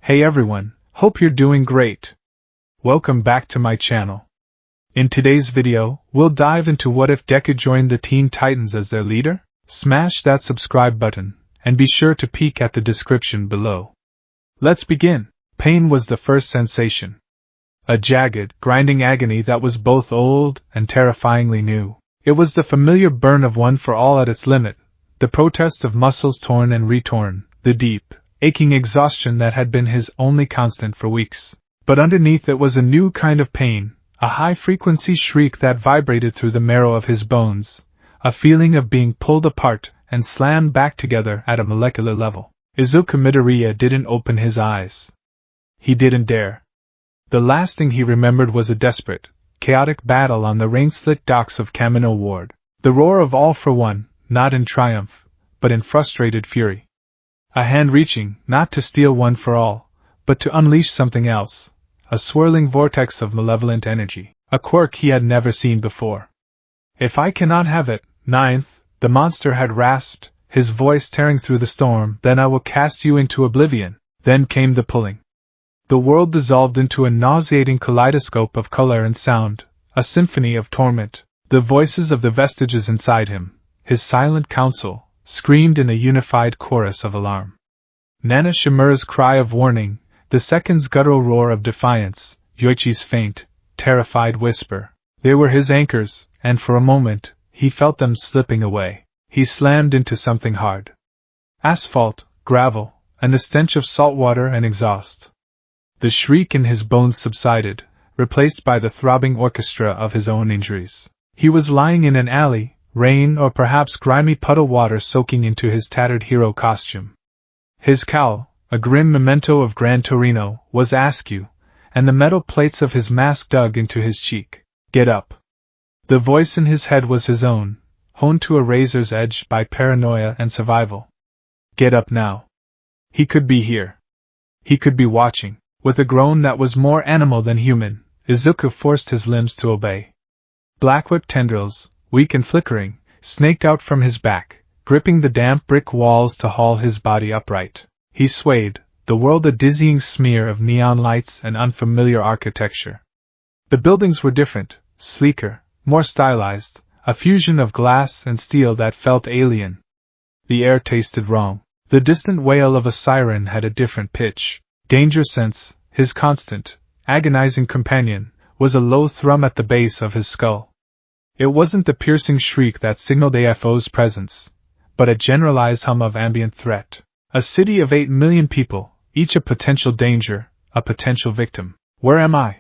Hey everyone, hope you're doing great. Welcome back to my channel. In today's video, we'll dive into what if Deku joined the Teen Titans as their leader? Smash that subscribe button, and be sure to peek at the description below. Let's begin. Pain was the first sensation. A jagged, grinding agony that was both old and terrifyingly new. It was the familiar burn of one for all at its limit, the protest of muscles torn and retorn, the deep, aching exhaustion that had been his only constant for weeks. But underneath it was a new kind of pain, a high-frequency shriek that vibrated through the marrow of his bones, a feeling of being pulled apart and slammed back together at a molecular level. Izuku Midoriya didn't open his eyes. He didn't dare. The last thing he remembered was a desperate, chaotic battle on the rain-slick docks of Kamino Ward. The roar of all for one, not in triumph, but in frustrated fury. A hand reaching, not to steal one for all, but to unleash something else, a swirling vortex of malevolent energy, a quirk he had never seen before. If I cannot have it, ninth, the monster had rasped, his voice tearing through the storm, then I will cast you into oblivion. Then came the pulling. The world dissolved into a nauseating kaleidoscope of color and sound, a symphony of torment. The voices of the vestiges inside him, his silent counsel, screamed in a unified chorus of alarm. Nana Shimura's cry of warning, the second's guttural roar of defiance, Yoichi's faint, terrified whisper. They were his anchors, and for a moment, he felt them slipping away. He slammed into something hard. Asphalt, gravel, and the stench of salt water and exhaust. The shriek in his bones subsided, replaced by the throbbing orchestra of his own injuries. He was lying in an alley, rain or perhaps grimy puddle water soaking into his tattered hero costume. His cowl, a grim memento of Gran Torino, was askew, and the metal plates of his mask dug into his cheek. Get up. The voice in his head was his own, honed to a razor's edge by paranoia and survival. Get up now. He could be here. He could be watching. With a groan that was more animal than human, Izuku forced his limbs to obey. Black-whip tendrils, weak and flickering, snaked out from his back, gripping the damp brick walls to haul his body upright. He swayed, the world a dizzying smear of neon lights and unfamiliar architecture. The buildings were different, sleeker, more stylized, a fusion of glass and steel that felt alien. The air tasted wrong. The distant wail of a siren had a different pitch. Danger Sense, his constant, agonizing companion, was a low thrum at the base of his skull. It wasn't the piercing shriek that signaled AFO's presence, but a generalized hum of ambient threat. A city of 8 million people, each a potential danger, a potential victim. Where am I?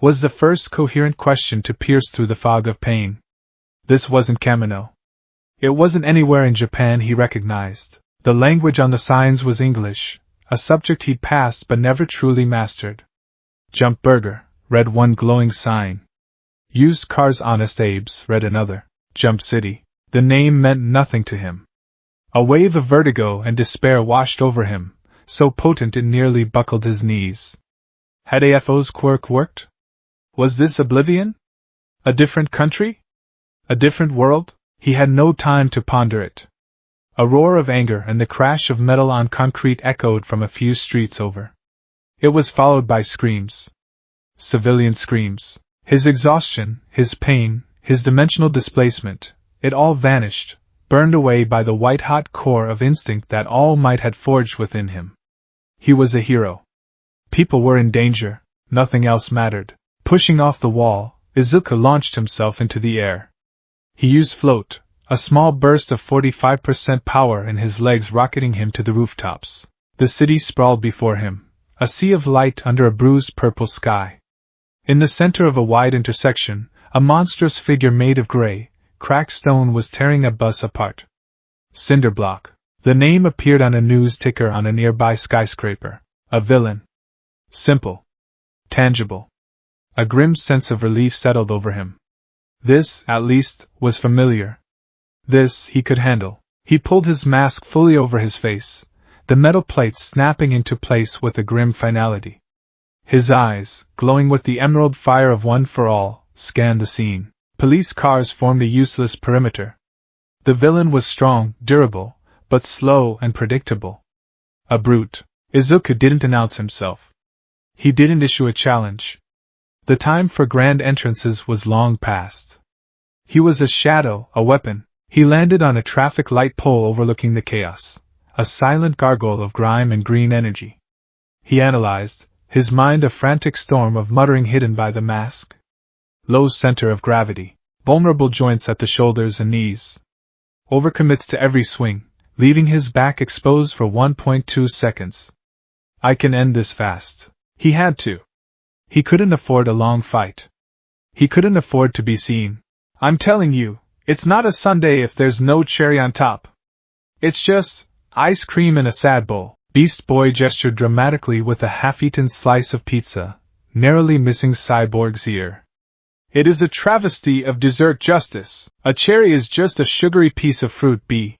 Was the first coherent question to pierce through the fog of pain. This wasn't Kamino. It wasn't anywhere in Japan he recognized. The language on the signs was English, a subject he'd passed but never truly mastered. Jump Burger, read one glowing sign. Used Cars Honest Abe's, read another. Jump City. The name meant nothing to him. A wave of vertigo and despair washed over him, so potent it nearly buckled his knees. Had AFO's quirk worked? Was this oblivion? A different country? A different world? He had no time to ponder it. A roar of anger and the crash of metal on concrete echoed from a few streets over. It was followed by screams. Civilian screams. His exhaustion, his pain, his dimensional displacement, it all vanished, burned away by the white-hot core of instinct that All Might had forged within him. He was a hero. People were in danger, nothing else mattered. Pushing off the wall, Izuku launched himself into the air. He used float, a small burst of 45% power in his legs rocketing him to the rooftops. The city sprawled before him, a sea of light under a bruised purple sky. In the center of a wide intersection, a monstrous figure made of gray, cracked stone was tearing a bus apart. Cinderblock. The name appeared on a news ticker on a nearby skyscraper. A villain. Simple. Tangible. A grim sense of relief settled over him. This, at least, was familiar. This he could handle. He pulled his mask fully over his face, the metal plates snapping into place with a grim finality. His eyes, glowing with the emerald fire of One for All, scanned the scene. Police cars formed a useless perimeter. The villain was strong, durable, but slow and predictable. A brute. Izuku didn't announce himself. He didn't issue a challenge. The time for grand entrances was long past. He was a shadow, a weapon. He landed on a traffic light pole overlooking the chaos, a silent gargoyle of grime and green energy. He analyzed, his mind a frantic storm of muttering hidden by the mask. Low center of gravity, vulnerable joints at the shoulders and knees. Overcommits to every swing, leaving his back exposed for 1.2 seconds. I can end this fast. He had to. He couldn't afford a long fight. He couldn't afford to be seen. I'm telling you, it's not a sundae if there's no cherry on top. It's just ice cream in a sad bowl. Beast Boy gestured dramatically with a half-eaten slice of pizza, narrowly missing Cyborg's ear. It is a travesty of dessert justice. A cherry is just a sugary piece of fruit, B.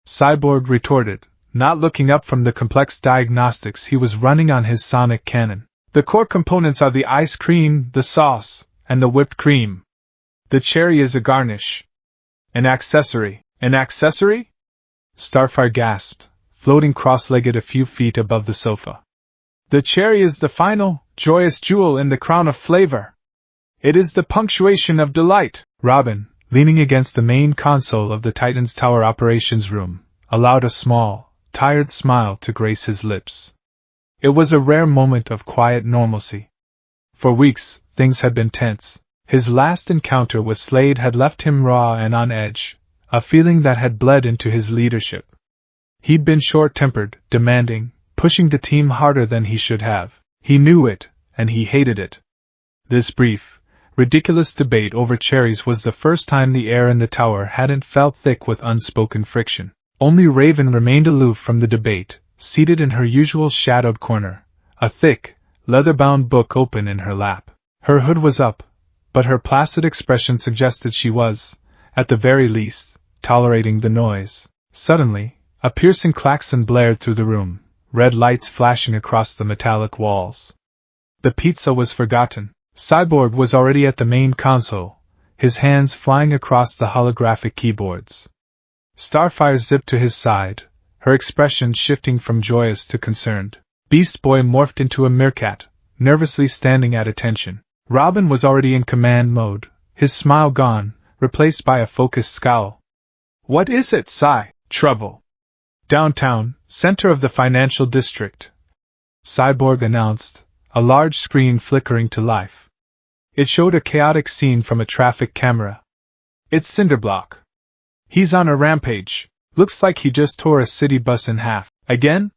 Cyborg retorted, not looking up from the complex diagnostics he was running on his sonic cannon. The core components are the ice cream, the sauce, and the whipped cream. The cherry is a garnish. An accessory. An accessory? Starfire gasped, floating cross-legged a few feet above the sofa. The cherry is the final, joyous jewel in the crown of flavor. It is the punctuation of delight. Robin, leaning against the main console of the Titan's Tower operations room, allowed a small, tired smile to grace his lips. It was a rare moment of quiet normalcy. For weeks, things had been tense. His last encounter with Slade had left him raw and on edge, a feeling that had bled into his leadership. He'd been short-tempered, demanding, pushing the team harder than he should have. He knew it, and he hated it. This brief, ridiculous debate over cherries was the first time the air in the tower hadn't felt thick with unspoken friction. Only Raven remained aloof from the debate, seated in her usual shadowed corner, a thick, leather-bound book open in her lap. Her hood was up, but her placid expression suggested she was, at the very least, tolerating the noise. Suddenly, a piercing klaxon blared through the room, red lights flashing across the metallic walls. The pizza was forgotten. Cyborg was already at the main console, his hands flying across the holographic keyboards. Starfire zipped to his side, her expression shifting from joyous to concerned. Beast Boy morphed into a meerkat, nervously standing at attention. Robin was already in command mode, his smile gone, replaced by a focused scowl. What is it, Cy? Trouble. Downtown, center of the financial district. Cyborg announced, a large screen flickering to life. It showed a chaotic scene from a traffic camera. It's Cinderblock. He's on a rampage. Looks like he just tore a city bus in half. Again?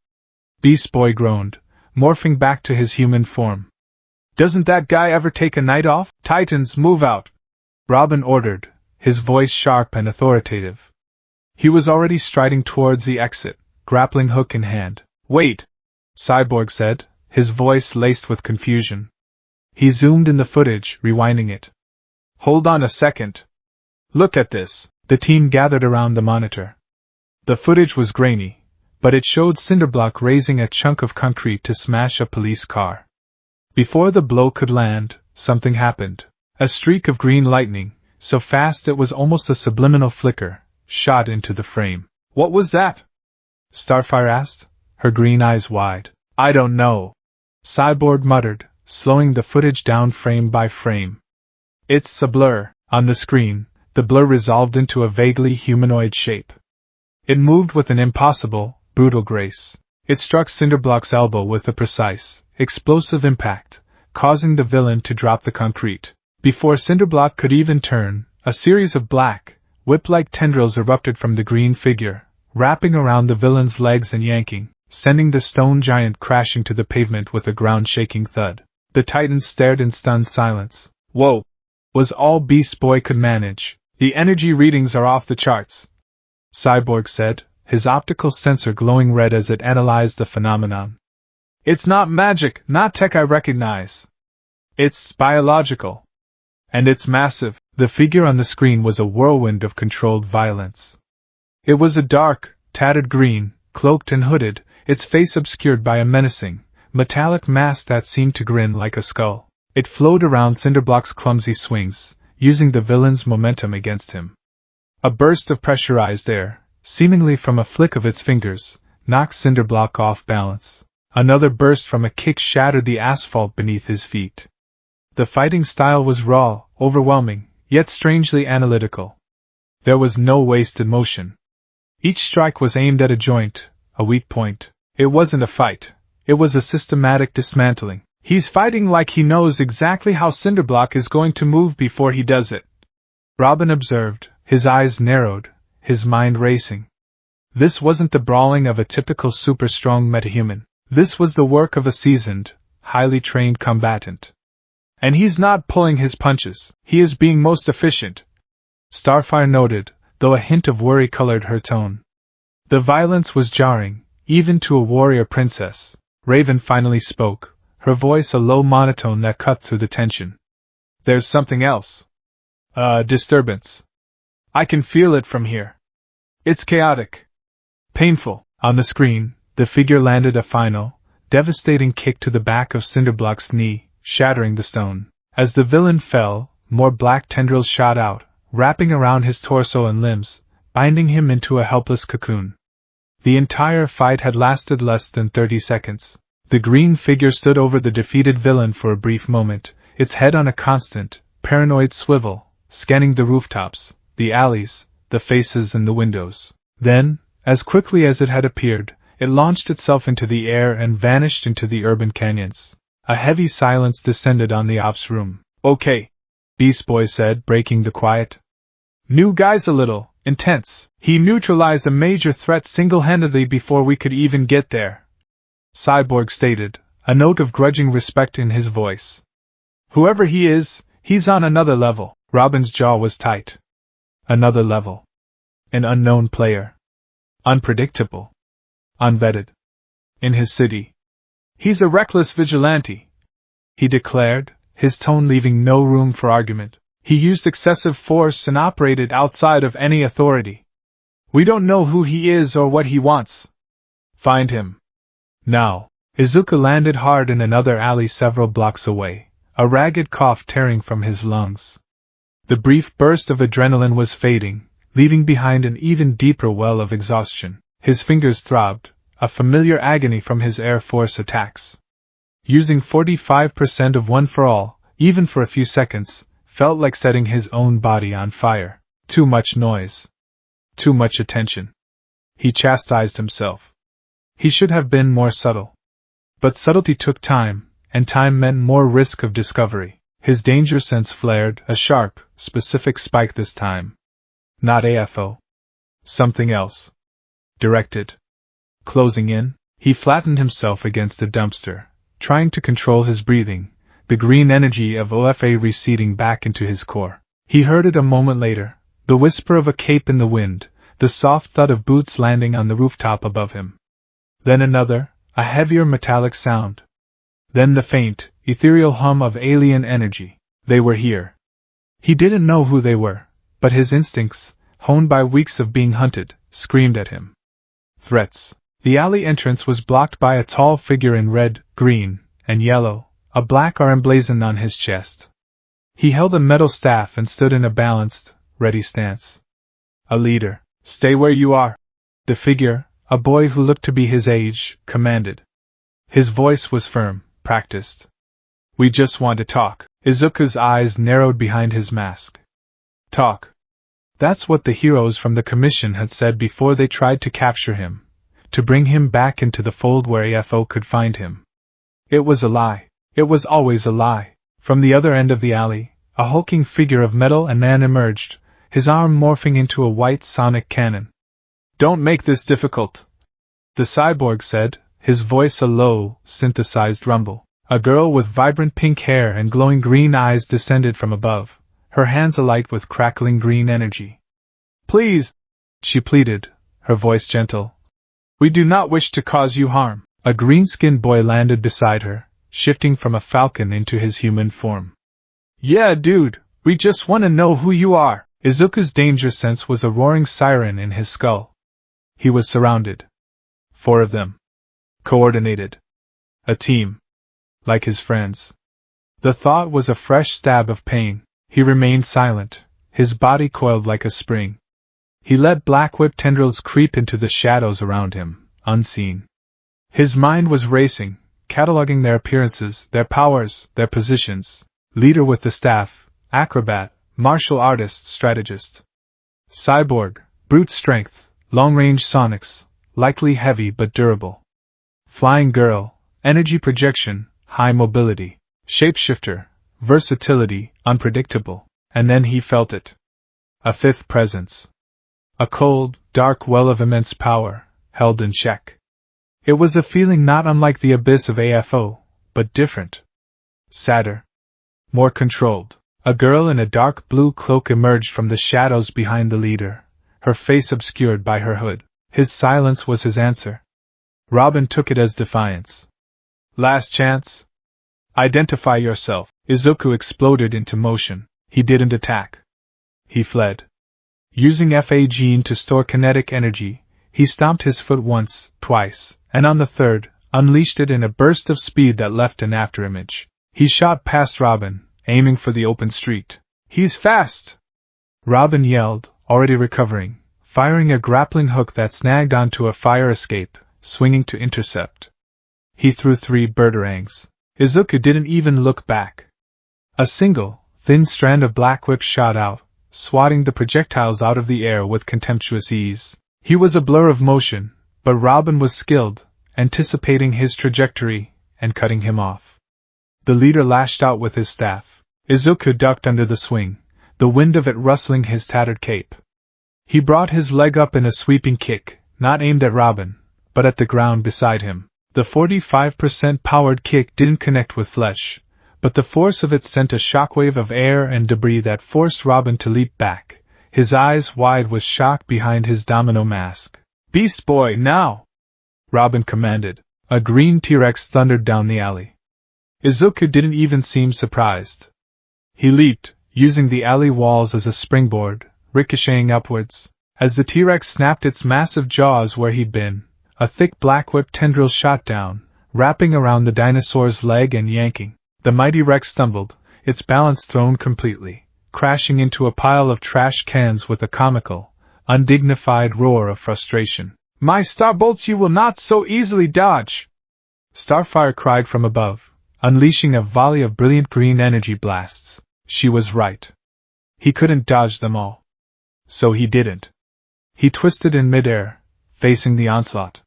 Beast Boy groaned, morphing back to his human form. Doesn't that guy ever take a night off? Titans, move out! Robin ordered, his voice sharp and authoritative. He was already striding towards the exit, grappling hook in hand. Wait! Cyborg said, his voice laced with confusion. He zoomed in the footage, rewinding it. Hold on a second. Look at this. The team gathered around the monitor. The footage was grainy, but it showed Cinderblock raising a chunk of concrete to smash a police car. Before the blow could land, something happened. A streak of green lightning, so fast it was almost a subliminal flicker, shot into the frame. What was that? Starfire asked, her green eyes wide. I don't know. Cyborg muttered, slowing the footage down frame by frame. It's a blur. On the screen, the blur resolved into a vaguely humanoid shape. It moved with an impossible, brutal grace. It struck Cinderblock's elbow with a precise, explosive impact, causing the villain to drop the concrete. Before Cinderblock could even turn, a series of black, whip-like tendrils erupted from the green figure, wrapping around the villain's legs and yanking, sending the stone giant crashing to the pavement with a ground-shaking thud. The Titans stared in stunned silence. Whoa! Was all Beast Boy could manage. The energy readings are off the charts, Cyborg said, his optical sensor glowing red as it analyzed the phenomenon. It's not magic, not tech I recognize. It's biological. And it's massive. The figure on the screen was a whirlwind of controlled violence. It was a dark, tattered green, cloaked and hooded, its face obscured by a menacing, metallic mask that seemed to grin like a skull. It flowed around Cinderblock's clumsy swings, using the villain's momentum against him. A burst of pressurized air, seemingly from a flick of its fingers, knocked Cinderblock off balance. Another burst from a kick shattered the asphalt beneath his feet. The fighting style was raw, overwhelming, yet strangely analytical. There was no wasted motion. Each strike was aimed at a joint, a weak point. It wasn't a fight. It was a systematic dismantling. He's fighting like he knows exactly how Cinderblock is going to move before he does it, Robin observed, his eyes narrowed, his mind racing. This wasn't the brawling of a typical super-strong metahuman. This was the work of a seasoned, highly trained combatant. And he's not pulling his punches. He is being most efficient, Starfire noted, though a hint of worry colored her tone. The violence was jarring, even to a warrior princess. Raven finally spoke, her voice a low monotone that cut through the tension. There's something else. A disturbance. I can feel it from here. It's chaotic. Painful. On the screen, the figure landed a final, devastating kick to the back of Cinderblock's knee, shattering the stone. As the villain fell, more black tendrils shot out, wrapping around his torso and limbs, binding him into a helpless cocoon. The entire fight had lasted less than 30 seconds. The green figure stood over the defeated villain for a brief moment, its head on a constant, paranoid swivel, scanning the rooftops, the alleys, the faces and the windows. Then, as quickly as it had appeared, it launched itself into the air and vanished into the urban canyons. A heavy silence descended on the ops room. Okay, Beast Boy said, breaking the quiet. New guy's a little intense. He neutralized a major threat single-handedly before we could even get there, Cyborg stated, a note of grudging respect in his voice. Whoever he is, he's on another level. Robin's jaw was tight. Another level. An unknown player. Unpredictable. Unvetted. In his city. He's a reckless vigilante, he declared, his tone leaving no room for argument. He used excessive force and operated outside of any authority. We don't know who he is or what he wants. Find him. Now. Izuku landed hard in another alley several blocks away, a ragged cough tearing from his lungs. The brief burst of adrenaline was fading, leaving behind an even deeper well of exhaustion. His fingers throbbed, a familiar agony from his Air Force attacks. Using 45% of One for All, even for a few seconds, felt like setting his own body on fire. Too much noise. Too much attention. He chastised himself. He should have been more subtle. But subtlety took time, and time meant more risk of discovery. His danger sense flared, a sharp, specific spike this time. Not AFO. Something else. Directed. Closing in, he flattened himself against the dumpster, trying to control his breathing, the green energy of OFA receding back into his core. He heard it a moment later, the whisper of a cape in the wind, the soft thud of boots landing on the rooftop above him. Then another, a heavier metallic sound. Then the faint, ethereal hum of alien energy. They were here. He didn't know who they were, but his instincts, honed by weeks of being hunted, screamed at him. Threats. The alley entrance was blocked by a tall figure in red, green, and yellow, a black R emblazoned on his chest. He held a metal staff and stood in a balanced, ready stance. A leader. Stay where you are. The figure, a boy who looked to be his age, commanded. His voice was firm, practiced. We just want to talk. Izuku's eyes narrowed behind his mask. Talk. That's what the heroes from the Commission had said before they tried to capture him, to bring him back into the fold where AFO could find him. It was a lie. It was always a lie. From the other end of the alley, a hulking figure of metal and man emerged, his arm morphing into a white sonic cannon. Don't make this difficult, the cyborg said, his voice a low, synthesized rumble. A girl with vibrant pink hair and glowing green eyes descended from above, her hands alight with crackling green energy. Please, she pleaded, her voice gentle. We do not wish to cause you harm. A green-skinned boy landed beside her, shifting from a falcon into his human form. Yeah, dude, we just want to know who you are. Izuku's danger sense was a roaring siren in his skull. He was surrounded. 4 of them. Coordinated. A team. Like his friends. The thought was a fresh stab of pain. He remained silent, his body coiled like a spring. He let black whip tendrils creep into the shadows around him, unseen. His mind was racing, cataloging their appearances, their powers, their positions. Leader with the staff, acrobat, martial artist, strategist. Cyborg, brute strength, long-range sonics, likely heavy but durable. Flying girl, energy projection, high mobility. Shapeshifter, versatility, unpredictable. And then he felt it. A fifth presence. A cold, dark well of immense power, held in check. It was a feeling not unlike the abyss of AFO, but different. Sadder. More controlled. A girl in a dark blue cloak emerged from the shadows behind the leader, her face obscured by her hood. His silence was his answer. Robin took it as defiance. Last chance? Identify yourself. Izuku exploded into motion. He didn't attack. He fled. Using FA gene to store kinetic energy, he stomped his foot once, twice, and on the third, unleashed it in a burst of speed that left an afterimage. He shot past Robin, aiming for the open street. He's fast! Robin yelled, already recovering, firing a grappling hook that snagged onto a fire escape, swinging to intercept. He threw 3 birderangs. Izuku didn't even look back. A single, thin strand of black whip shot out, swatting the projectiles out of the air with contemptuous ease. He was a blur of motion, but Robin was skilled, anticipating his trajectory, and cutting him off. The leader lashed out with his staff. Izuku ducked under the swing, the wind of it rustling his tattered cape. He brought his leg up in a sweeping kick, not aimed at Robin, but at the ground beside him. The 45% powered kick didn't connect with flesh, but the force of it sent a shockwave of air and debris that forced Robin to leap back, his eyes wide with shock behind his domino mask. Beast Boy, now! Robin commanded. A green T-Rex thundered down the alley. Izuku didn't even seem surprised. He leaped, using the alley walls as a springboard, ricocheting upwards. As the T-Rex snapped its massive jaws where he'd been, a thick black whip tendril shot down, wrapping around the dinosaur's leg and yanking. The mighty Rex stumbled, its balance thrown completely, crashing into a pile of trash cans with a comical, undignified roar of frustration. My starbolts you will not so easily dodge! Starfire cried from above, unleashing a volley of brilliant green energy blasts. She was right. He couldn't dodge them all. So he didn't. He twisted in midair, facing the onslaught.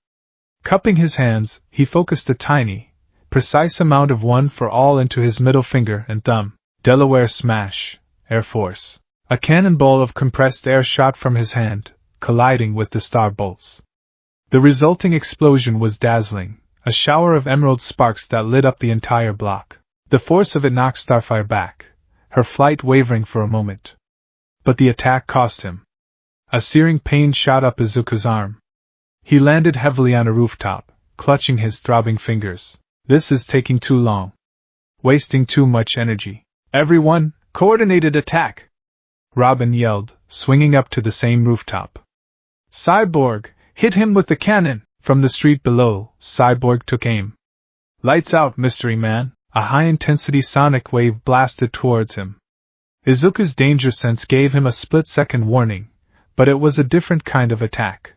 Cupping his hands, he focused a tiny, precise amount of one for all into his middle finger and thumb. Delaware smash, Air Force. A cannonball of compressed air shot from his hand, colliding with the star bolts. The resulting explosion was dazzling, a shower of emerald sparks that lit up the entire block. The force of it knocked Starfire back, her flight wavering for a moment. But the attack cost him. A searing pain shot up Izuku's arm. He landed heavily on a rooftop, clutching his throbbing fingers. This is taking too long. Wasting too much energy. Everyone, coordinated attack! Robin yelled, swinging up to the same rooftop. Cyborg, hit him with the cannon! From the street below, Cyborg took aim. Lights out, mystery man! A high-intensity sonic wave blasted towards him. Izuku's danger sense gave him a split-second warning, but it was a different kind of attack.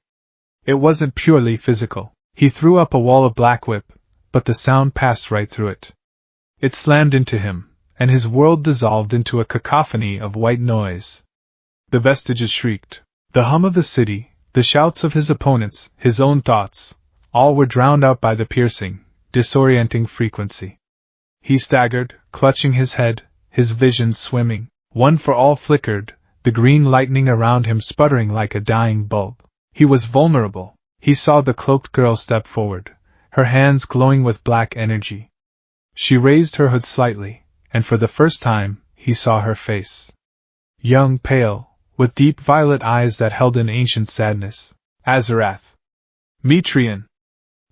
It wasn't purely physical. He threw up a wall of black whip, but the sound passed right through it. It slammed into him, and his world dissolved into a cacophony of white noise. The vestiges shrieked. The hum of the city, the shouts of his opponents, his own thoughts, all were drowned out by the piercing, disorienting frequency. He staggered, clutching his head, his vision swimming. One for all flickered, the green lightning around him sputtering like a dying bulb. He was vulnerable. He saw the cloaked girl step forward, her hands glowing with black energy. She raised her hood slightly, and for the first time, he saw her face. Young, pale, with deep violet eyes that held an ancient sadness. Azarath. Metrian.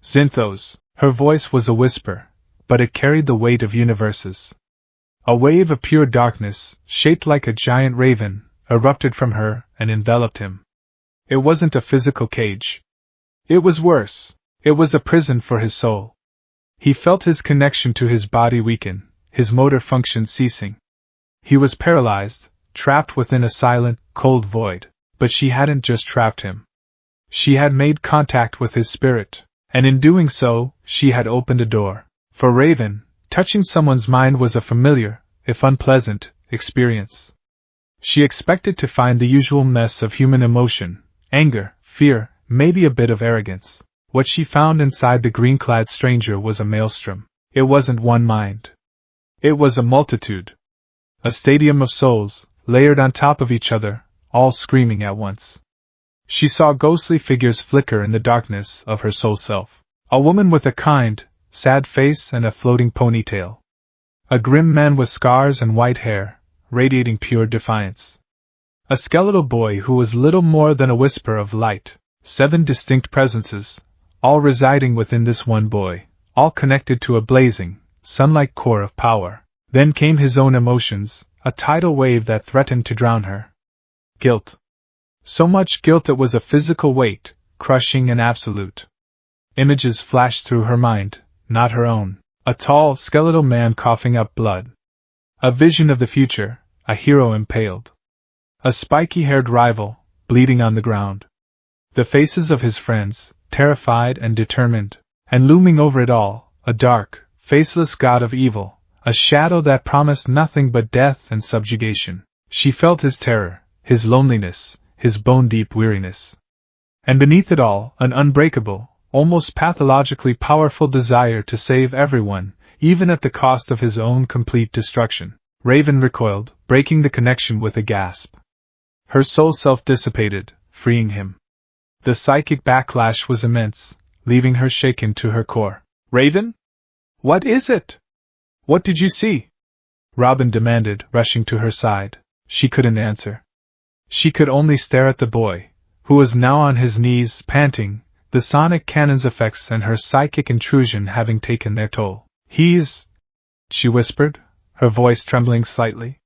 Zinthos. Her voice was a whisper, but it carried the weight of universes. A wave of pure darkness, shaped like a giant raven, erupted from her and enveloped him. It wasn't a physical cage. It was worse. It was a prison for his soul. He felt his connection to his body weaken, his motor function ceasing. He was paralyzed, trapped within a silent, cold void. But she hadn't just trapped him. She had made contact with his spirit. And in doing so, she had opened a door. For Raven, touching someone's mind was a familiar, if unpleasant, experience. She expected to find the usual mess of human emotion, anger, fear, maybe a bit of arrogance. What she found inside the green-clad stranger was a maelstrom. It wasn't one mind. It was a multitude. A stadium of souls, layered on top of each other, all screaming at once. She saw ghostly figures flicker in the darkness of her soul self. A woman with a kind, sad face and a floating ponytail. A grim man with scars and white hair, radiating pure defiance. A skeletal boy who was little more than a whisper of light. 7 distinct presences, all residing within this one boy, all connected to a blazing, sun-like core of power. Then came his own emotions, a tidal wave that threatened to drown her. Guilt. So much guilt it was a physical weight, crushing and absolute. Images flashed through her mind, not her own. A tall, skeletal man coughing up blood. A vision of the future, a hero impaled. A spiky-haired rival, bleeding on the ground. The faces of his friends, terrified and determined. And looming over it all, a dark, faceless god of evil, a shadow that promised nothing but death and subjugation. She felt his terror, his loneliness, his bone-deep weariness. And beneath it all, an unbreakable, almost pathologically powerful desire to save everyone, even at the cost of his own complete destruction. Raven recoiled, breaking the connection with a gasp. Her soul self dissipated, freeing him. The psychic backlash was immense, leaving her shaken to her core. Raven? What is it? What did you see? Robin demanded, rushing to her side. She couldn't answer. She could only stare at the boy, who was now on his knees, panting, the sonic cannon's effects and her psychic intrusion having taken their toll. He's... she whispered, her voice trembling slightly.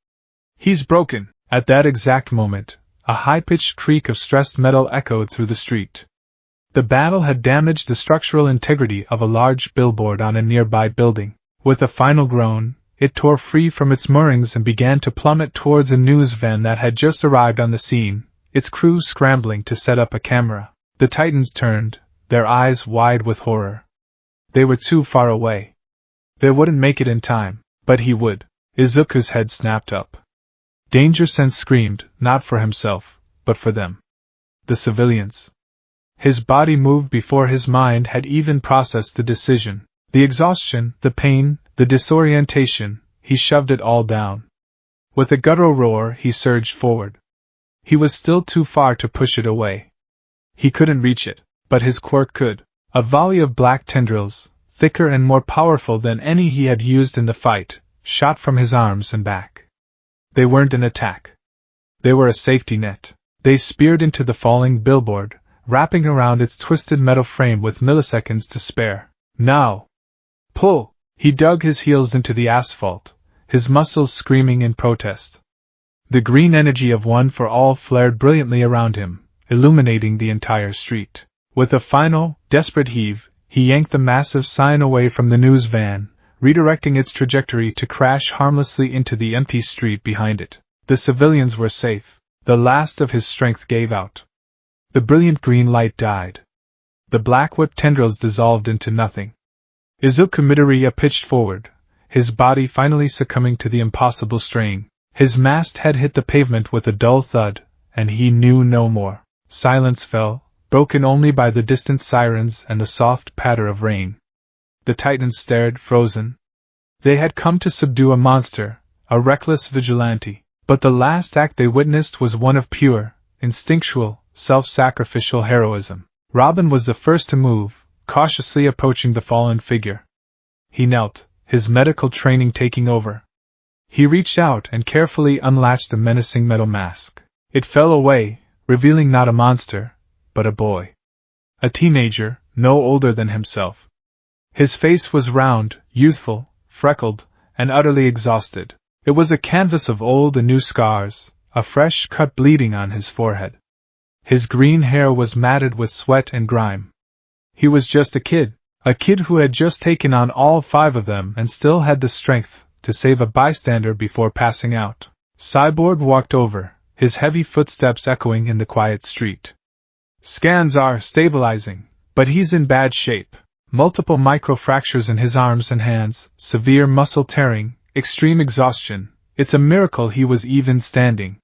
He's broken. At that exact moment, a high-pitched creak of stressed metal echoed through the street. The battle had damaged the structural integrity of a large billboard on a nearby building. With a final groan, it tore free from its moorings and began to plummet towards a news van that had just arrived on the scene, its crew scrambling to set up a camera. The Titans turned, their eyes wide with horror. They were too far away. They wouldn't make it in time, but he would. Izuku's head snapped up. Danger Sense screamed, not for himself, but for them. The civilians. His body moved before his mind had even processed the decision. The exhaustion, the pain, the disorientation, he shoved it all down. With a guttural roar, he surged forward. He was still too far to push it away. He couldn't reach it, but his quirk could. A volley of black tendrils, thicker and more powerful than any he had used in the fight, shot from his arms and back. They weren't an attack. They were a safety net. They speared into the falling billboard, wrapping around its twisted metal frame with milliseconds to spare. Now! Pull! He dug his heels into the asphalt, his muscles screaming in protest. The green energy of One for All flared brilliantly around him, illuminating the entire street. With a final, desperate heave, he yanked the massive sign away from the news van, redirecting its trajectory to crash harmlessly into the empty street behind it. The civilians were safe. The last of his strength gave out. The brilliant green light died. The black whip tendrils dissolved into nothing. Izuku Midoriya pitched forward, his body finally succumbing to the impossible strain. His masked head hit the pavement with a dull thud, and he knew no more. Silence fell, broken only by the distant sirens and the soft patter of rain. The Titans stared, frozen. They had come to subdue a monster, a reckless vigilante, but the last act they witnessed was one of pure, instinctual, self-sacrificial heroism. Robin was the first to move, cautiously approaching the fallen figure. He knelt, his medical training taking over. He reached out and carefully unlatched the menacing metal mask. It fell away, revealing not a monster, but a boy. A teenager, no older than himself. His face was round, youthful, freckled, and utterly exhausted. It was a canvas of old and new scars, a fresh cut bleeding on his forehead. His green hair was matted with sweat and grime. He was just a kid who had just taken on all 5 of them and still had the strength to save a bystander before passing out. Cyborg walked over, his heavy footsteps echoing in the quiet street. Scans are stabilizing, But he's in bad shape. Multiple microfractures in his arms and hands, severe muscle tearing, extreme exhaustion. It's a miracle he was even standing.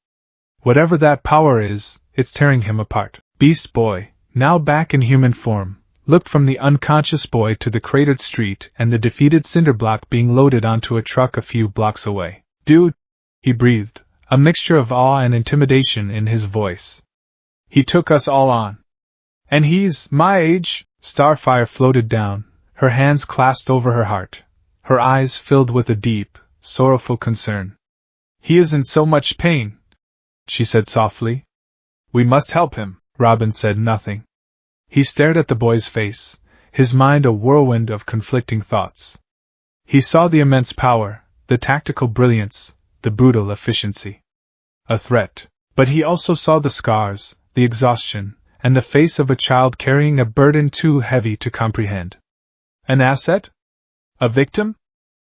Whatever that power is, it's tearing him apart. Beast Boy, now back in human form, looked from the unconscious boy to the cratered street and the defeated cinderblock being loaded onto a truck a few blocks away. Dude, he breathed, a mixture of awe and intimidation in his voice. He took us all on. And he's my age? Starfire floated down, her hands clasped over her heart, her eyes filled with a deep, sorrowful concern. He is in so much pain, she said softly. We must help him. Robin said nothing. He stared at the boy's face, his mind a whirlwind of conflicting thoughts. He saw the immense power, the tactical brilliance, the brutal efficiency. A threat. But he also saw the scars, the exhaustion, and the face of a child carrying a burden too heavy to comprehend. An asset? A victim?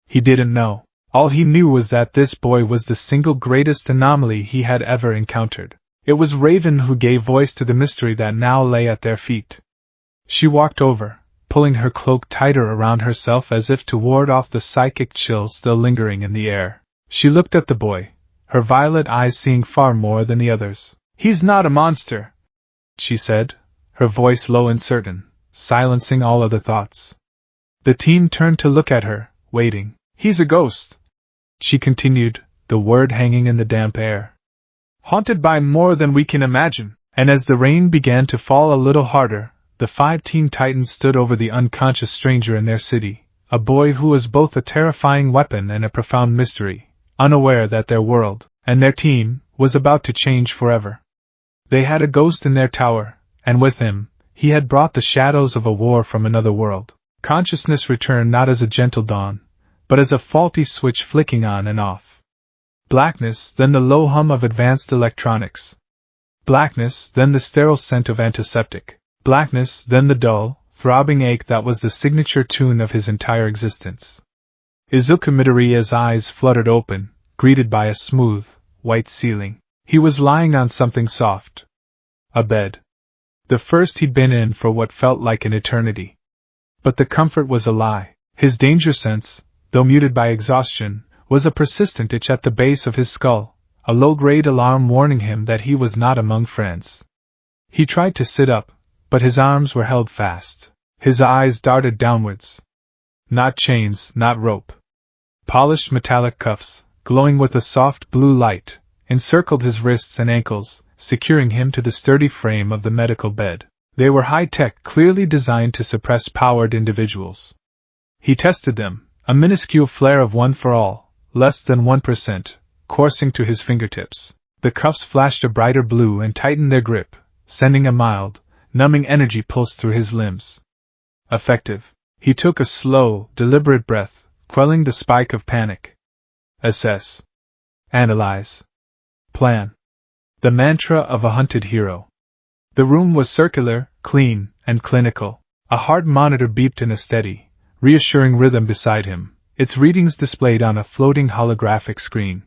He didn't know. All he knew was that this boy was the single greatest anomaly he had ever encountered. It was Raven who gave voice to the mystery that now lay at their feet. She walked over, pulling her cloak tighter around herself as if to ward off the psychic chill still lingering in the air. She looked at the boy, her violet eyes seeing far more than the others. He's not a monster, she said, her voice low and certain, silencing all other thoughts. The team turned to look at her, waiting. He's a ghost, she continued, the word hanging in the damp air. Haunted by more than we can imagine. And as the rain began to fall a little harder, the 5 Teen Titans stood over the unconscious stranger in their city, a boy who was both a terrifying weapon and a profound mystery, unaware that their world, and their team, was about to change forever. They had a ghost in their tower, and with him, he had brought the shadows of a war from another world. Consciousness returned not as a gentle dawn, but as a faulty switch flicking on and off. Blackness, then the low hum of advanced electronics. Blackness, then the sterile scent of antiseptic. Blackness, then the dull, throbbing ache that was the signature tune of his entire existence. Izuku Midoriya's eyes fluttered open, greeted by a smooth, white ceiling. He was lying on something soft. A bed. The first he'd been in for what felt like an eternity. But the comfort was a lie. His danger sense, though muted by exhaustion, was a persistent itch at the base of his skull, a low-grade alarm warning him that he was not among friends. He tried to sit up, but his arms were held fast. His eyes darted downwards. Not chains, not rope. Polished metallic cuffs, glowing with a soft blue light, encircled his wrists and ankles, securing him to the sturdy frame of the medical bed. They were high-tech, clearly designed to suppress powered individuals. He tested them, a minuscule flare of 1 for all, less than 1%, coursing to his fingertips. The cuffs flashed a brighter blue and tightened their grip, sending a mild, numbing energy pulse through his limbs. Effective. He took a slow, deliberate breath, quelling the spike of panic. Assess. Analyze. Plan. The mantra of a hunted hero. The room was circular, clean, and clinical. A heart monitor beeped in a steady, reassuring rhythm beside him, its readings displayed on a floating holographic screen.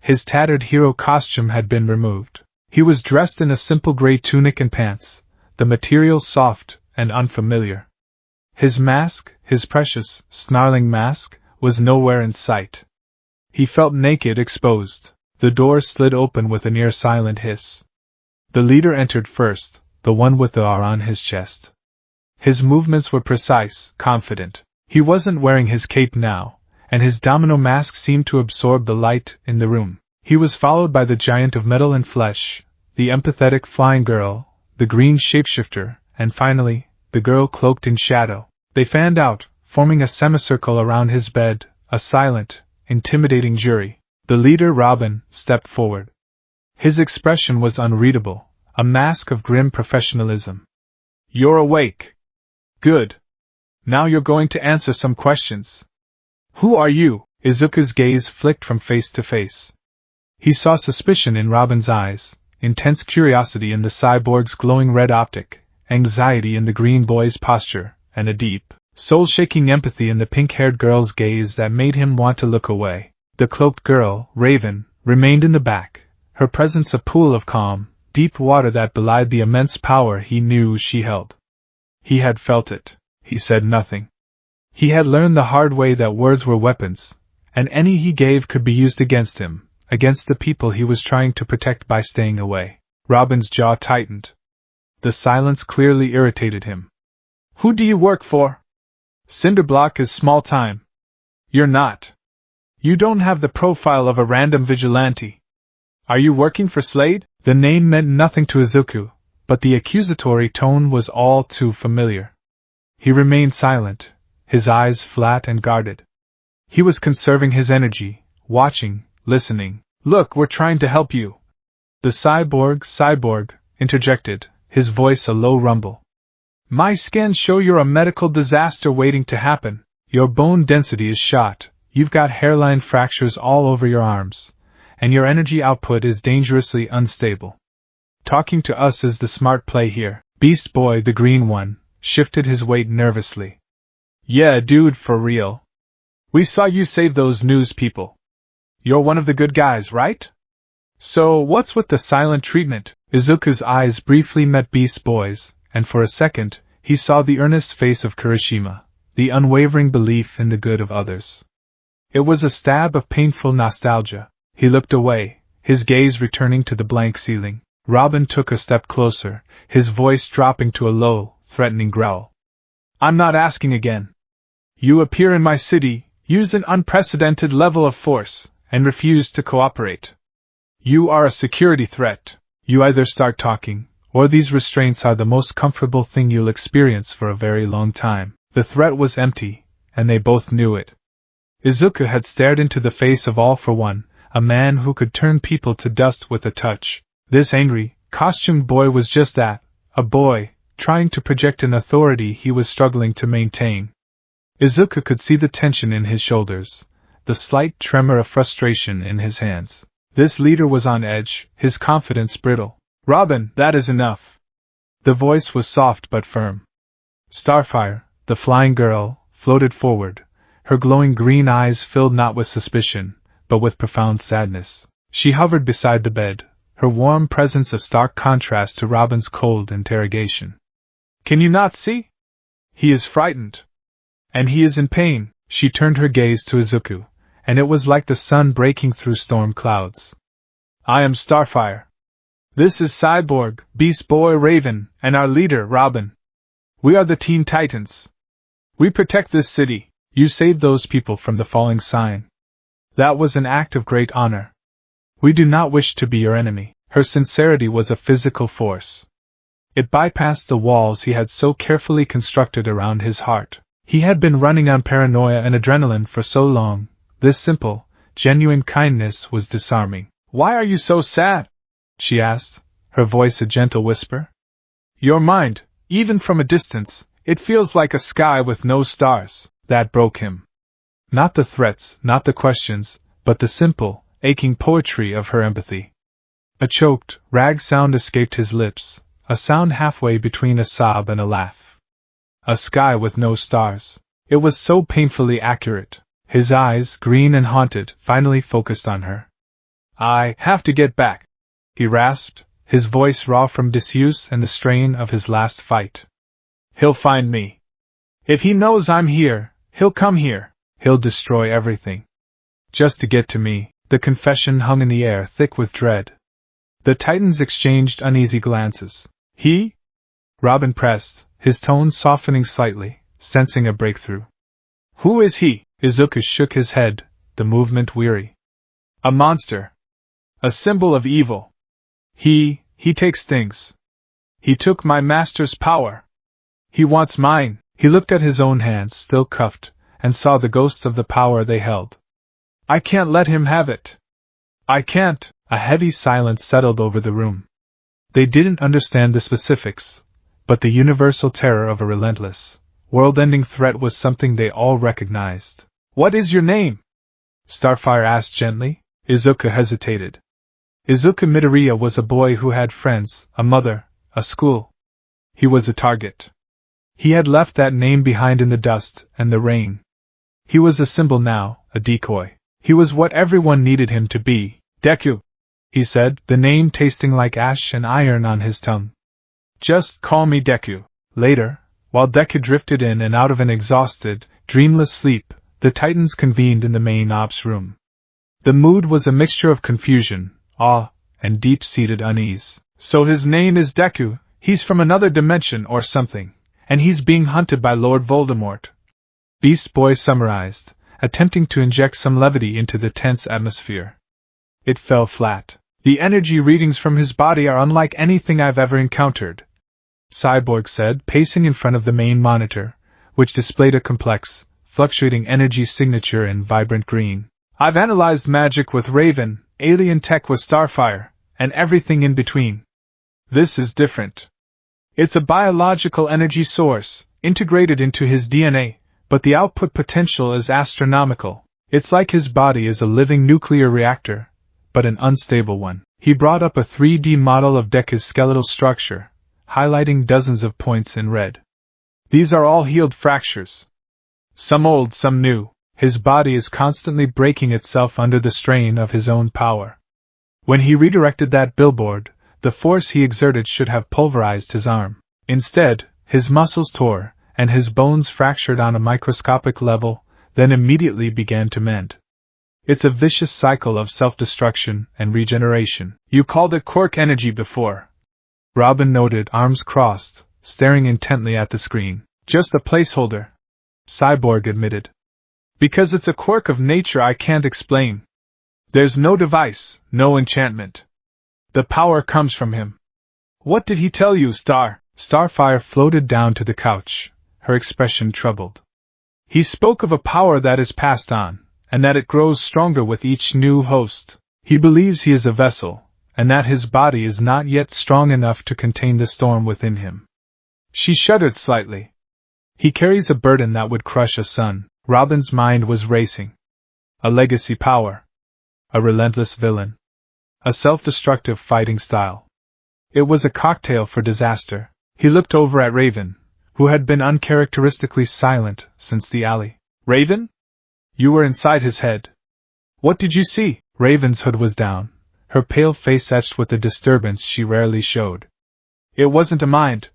His tattered hero costume had been removed. He was dressed in a simple gray tunic and pants, the material soft and unfamiliar. His mask, his precious, snarling mask, was nowhere in sight. He felt naked, exposed. The door slid open with a near-silent hiss. The leader entered first, the one with the R on his chest. His movements were precise, confident. He wasn't wearing his cape now, and his domino mask seemed to absorb the light in the room. He was followed by the giant of metal and flesh, the empathetic flying girl, the green shapeshifter, and finally, the girl cloaked in shadow. They fanned out, forming a semicircle around his bed, a silent, intimidating jury. The leader, Robin, stepped forward. His expression was unreadable, a mask of grim professionalism. You're awake. Good. Now you're going to answer some questions. Who are you? Izuku's gaze flicked from face to face. He saw suspicion in Robin's eyes, intense curiosity in the cyborg's glowing red optic, anxiety in the green boy's posture, and a deep, soul-shaking empathy in the pink-haired girl's gaze that made him want to look away. The cloaked girl, Raven, remained in the back, her presence a pool of calm, deep water that belied the immense power he knew she held. He had felt it. He said nothing. He had learned the hard way that words were weapons, and any he gave could be used against him, against the people he was trying to protect by staying away. Robin's jaw tightened. The silence clearly irritated him. Who do you work for? Cinderblock is small time. You're not. You don't have the profile of a random vigilante. Are you working for Slade? The name meant nothing to Izuku, but the accusatory tone was all too familiar. He remained silent, his eyes flat and guarded. He was conserving his energy, watching, listening. Look, we're trying to help you. The cyborg, interjected, his voice a low rumble. My scans show you're a medical disaster waiting to happen. Your bone density is shot, you've got hairline fractures all over your arms, and your energy output is dangerously unstable. Talking to us is the smart play here. Beast Boy, the green one, shifted his weight nervously. Yeah, dude, for real. We saw you save those news people. You're one of the good guys, right? So, what's with the silent treatment? Izuku's eyes briefly met Beast Boy's, and for a second, he saw the earnest face of Kirishima, the unwavering belief in the good of others. It was a stab of painful nostalgia. He looked away, his gaze returning to the blank ceiling. Robin took a step closer, his voice dropping to a low, threatening growl. I'm not asking again. You appear in my city, use an unprecedented level of force, and refuse to cooperate. You are a security threat. You either start talking, or these restraints are the most comfortable thing you'll experience for a very long time. The threat was empty, and they both knew it. Izuku had stared into the face of All for One, a man who could turn people to dust with a touch. This angry, costumed boy was just that, a boy, trying to project an authority he was struggling to maintain. Izuku could see the tension in his shoulders, the slight tremor of frustration in his hands. This leader was on edge, his confidence brittle. Robin, that is enough. The voice was soft but firm. Starfire, the flying girl, floated forward, her glowing green eyes filled not with suspicion, but with profound sadness. She hovered beside the bed, her warm presence a stark contrast to Robin's cold interrogation. Can you not see? He is frightened. And he is in pain. She turned her gaze to Izuku, and it was like the sun breaking through storm clouds. I am Starfire. This is Cyborg, Beast Boy Raven, and our leader, Robin. We are the Teen Titans. We protect this city. You saved those people from the falling sign. That was an act of great honor. We do not wish to be your enemy. Her sincerity was a physical force. It bypassed the walls he had so carefully constructed around his heart. He had been running on paranoia and adrenaline for so long. This simple, genuine kindness was disarming. Why are you so sad? She asked, her voice a gentle whisper. Your mind, even from a distance, it feels like a sky with no stars. That broke him. Not the threats, not the questions, but the simple, aching poetry of her empathy. A choked, rag sound escaped his lips, a sound halfway between a sob and a laugh. A sky with no stars. It was so painfully accurate. His eyes, green and haunted, finally focused on her. I have to get back, he rasped, his voice raw from disuse and the strain of his last fight. He'll find me. If he knows I'm here, he'll come here. He'll destroy everything. Just to get to me. The confession hung in the air thick with dread. The Titans exchanged uneasy glances. He? Robin pressed, his tone softening slightly, sensing a breakthrough. Who is he? Izuku shook his head, the movement weary. A monster. A symbol of evil. He takes things. He took my master's power. He wants mine. He looked at his own hands still cuffed, and saw the ghosts of the power they held. I can't let him have it. I can't. A heavy silence settled over the room. They didn't understand the specifics, but the universal terror of a relentless, world-ending threat was something they all recognized. What is your name? Starfire asked gently. Izuku hesitated. Izuku Midoriya was a boy who had friends, a mother, a school. He was a target. He had left that name behind in the dust and the rain. He was a symbol now, a decoy. He was what everyone needed him to be. Deku, he said, the name tasting like ash and iron on his tongue. Just call me Deku. Later, While Deku drifted in and out of an exhausted, dreamless sleep, the Titans convened in the main ops room. The mood was a mixture of confusion, awe, and deep-seated unease. So his name is Deku, he's from another dimension or something, and he's being hunted by Lord Voldemort. Beast Boy summarized, attempting to inject some levity into the tense atmosphere. It fell flat. The energy readings from his body are unlike anything I've ever encountered, Cyborg said, pacing in front of the main monitor, which displayed a complex, fluctuating energy signature in vibrant green. I've analyzed magic with Raven, alien tech with Starfire, and everything in between. This is different. It's a biological energy source, integrated into his DNA, but the output potential is astronomical. It's like his body is a living nuclear reactor, but an unstable one. He brought up a 3D model of Deku's skeletal structure, highlighting dozens of points in red. These are all healed fractures. Some old, some new. His body is constantly breaking itself under the strain of his own power. When he redirected that billboard, the force he exerted should have pulverized his arm. Instead, his muscles tore, and his bones fractured on a microscopic level, then immediately began to mend. It's a vicious cycle of self-destruction and regeneration. You called it quirk energy before, Robin noted, arms crossed, staring intently at the screen. Just a placeholder, Cyborg admitted. Because it's a quirk of nature I can't explain. There's no device, no enchantment. The power comes from him. What did he tell you, Star? Starfire floated down to the couch, her expression troubled. He spoke of a power that is passed on, and that it grows stronger with each new host. He believes he is a vessel, and that his body is not yet strong enough to contain the storm within him. She shuddered slightly. He carries a burden that would crush a sun. Robin's mind was racing. A legacy power. A relentless villain. A self-destructive fighting style. It was a cocktail for disaster. He looked over at Raven, who had been uncharacteristically silent since the alley. Raven? You were inside his head. What did you see? Raven's hood was down, her pale face etched with a disturbance she rarely showed. It wasn't a mind,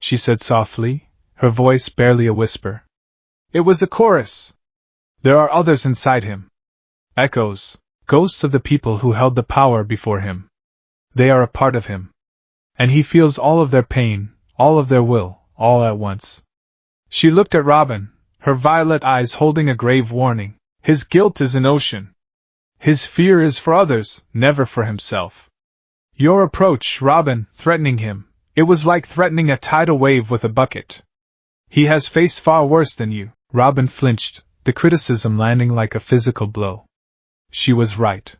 she said softly, her voice barely a whisper. It was a chorus. There are others inside him. Echoes, ghosts of the people who held the power before him. They are a part of him. And he feels all of their pain, all of their will, all at once. She looked at Robin, her violet eyes holding a grave warning. His guilt is an ocean. His fear is for others, never for himself. Your approach, Robin, threatening him, it was like threatening a tidal wave with a bucket. He has faced far worse than you. Robin flinched, the criticism landing like a physical blow. She was right.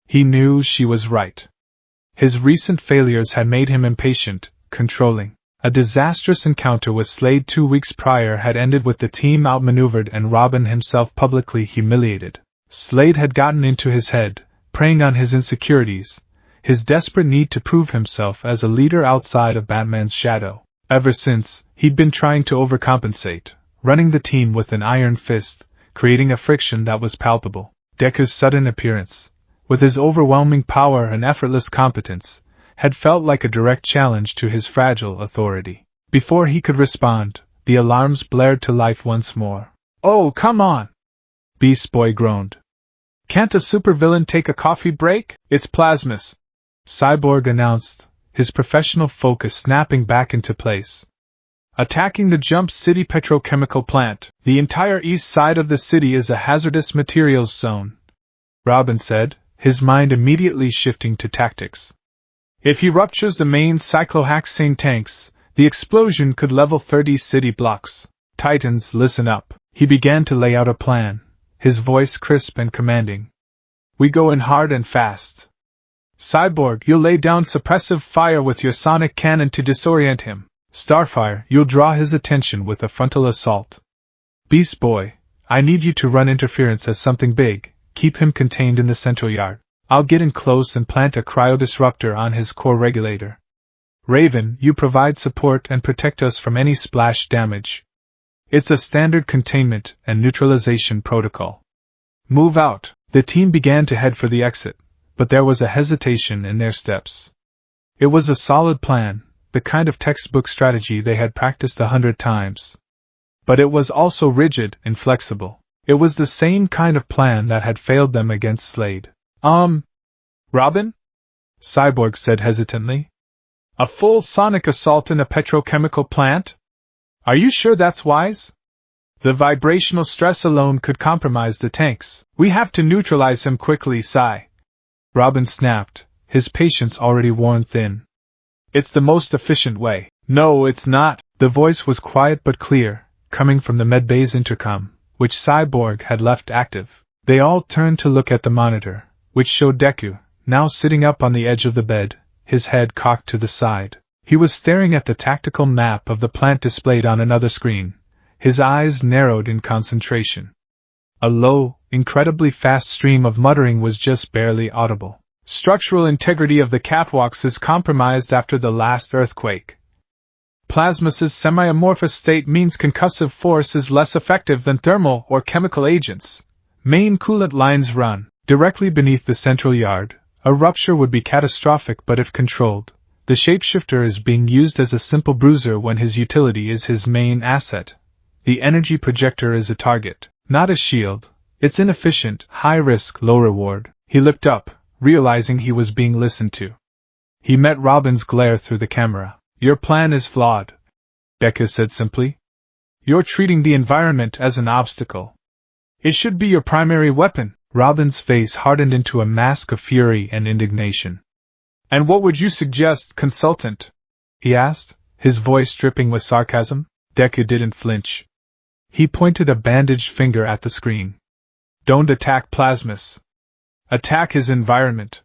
He knew she was right. His recent failures had made him impatient, controlling. A disastrous encounter with Slade 2 weeks prior had ended with the team outmaneuvered and Robin himself publicly humiliated. Slade had gotten into his head, preying on his insecurities, his desperate need to prove himself as a leader outside of Batman's shadow. Ever since, he'd been trying to overcompensate, running the team with an iron fist, creating a friction that was palpable. Deku's sudden appearance, with his overwhelming power and effortless competence, had felt like a direct challenge to his fragile authority. Before he could respond, the alarms blared to life once more. Oh, come on! Beast Boy groaned. Can't a supervillain take a coffee break? It's Plasmus, Cyborg announced, his professional focus snapping back into place. Attacking the Jump City petrochemical plant. The entire east side of the city is a hazardous materials zone, Robin said, his mind immediately shifting to tactics. If he ruptures the main cyclohexane tanks, the explosion could level 30 city blocks. Titans, listen up. He began to lay out a plan, his voice crisp and commanding. We go in hard and fast. Cyborg, you'll lay down suppressive fire with your sonic cannon to disorient him. Starfire, you'll draw his attention with a frontal assault. Beast Boy, I need you to run interference as something big, keep him contained in the central yard. I'll get in close and plant a cryodisruptor on his core regulator. Raven, you provide support and protect us from any splash damage. It's a standard containment and neutralization protocol. Move out. The team began to head for the exit, but there was a hesitation in their steps. It was a solid plan, the kind of textbook strategy they had practiced 100 times. But it was also rigid, inflexible. It was the same kind of plan that had failed them against Slade. Robin? Cyborg said hesitantly. A full sonic assault in a petrochemical plant? Are you sure that's wise? The vibrational stress alone could compromise the tanks. We have to neutralize him quickly, Robin snapped, his patience already worn thin. It's the most efficient way. No, it's not. The voice was quiet but clear, coming from the medbay's intercom, which Cyborg had left active. They all turned to look at the monitor, which showed Deku, now sitting up on the edge of the bed, his head cocked to the side. He was staring at the tactical map of the plant displayed on another screen, his eyes narrowed in concentration. A low, incredibly fast stream of muttering was just barely audible. Structural integrity of the catwalks is compromised after the last earthquake. Plasma's semi-amorphous state means concussive force is less effective than thermal or chemical agents. Main coolant lines run directly beneath the central yard. A rupture would be catastrophic, but if controlled, the shapeshifter is being used as a simple bruiser when his utility is his main asset. The energy projector is a target, not a shield. It's inefficient, high risk, low reward. He looked up, realizing he was being listened to. He met Robin's glare through the camera. Your plan is flawed, Deku said simply. You're treating the environment as an obstacle. It should be your primary weapon. Robin's face hardened into a mask of fury and indignation. And what would you suggest, consultant? He asked, his voice dripping with sarcasm. Deku didn't flinch. He pointed a bandaged finger at the screen. Don't attack Plasmus. Attack his environment.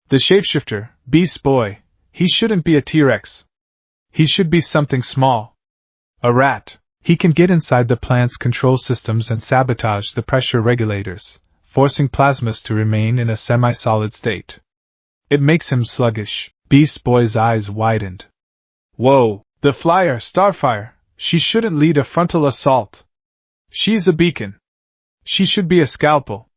The shapeshifter, Beast Boy, he shouldn't be a T-Rex. He should be something small. A rat. He can get inside the plant's control systems and sabotage the pressure regulators, forcing Plasmus to remain in a semi-solid state. It makes him sluggish. Beast Boy's eyes widened. Whoa, the flyer, Starfire, she shouldn't lead a frontal assault. She's a beacon. She should be a scalpel.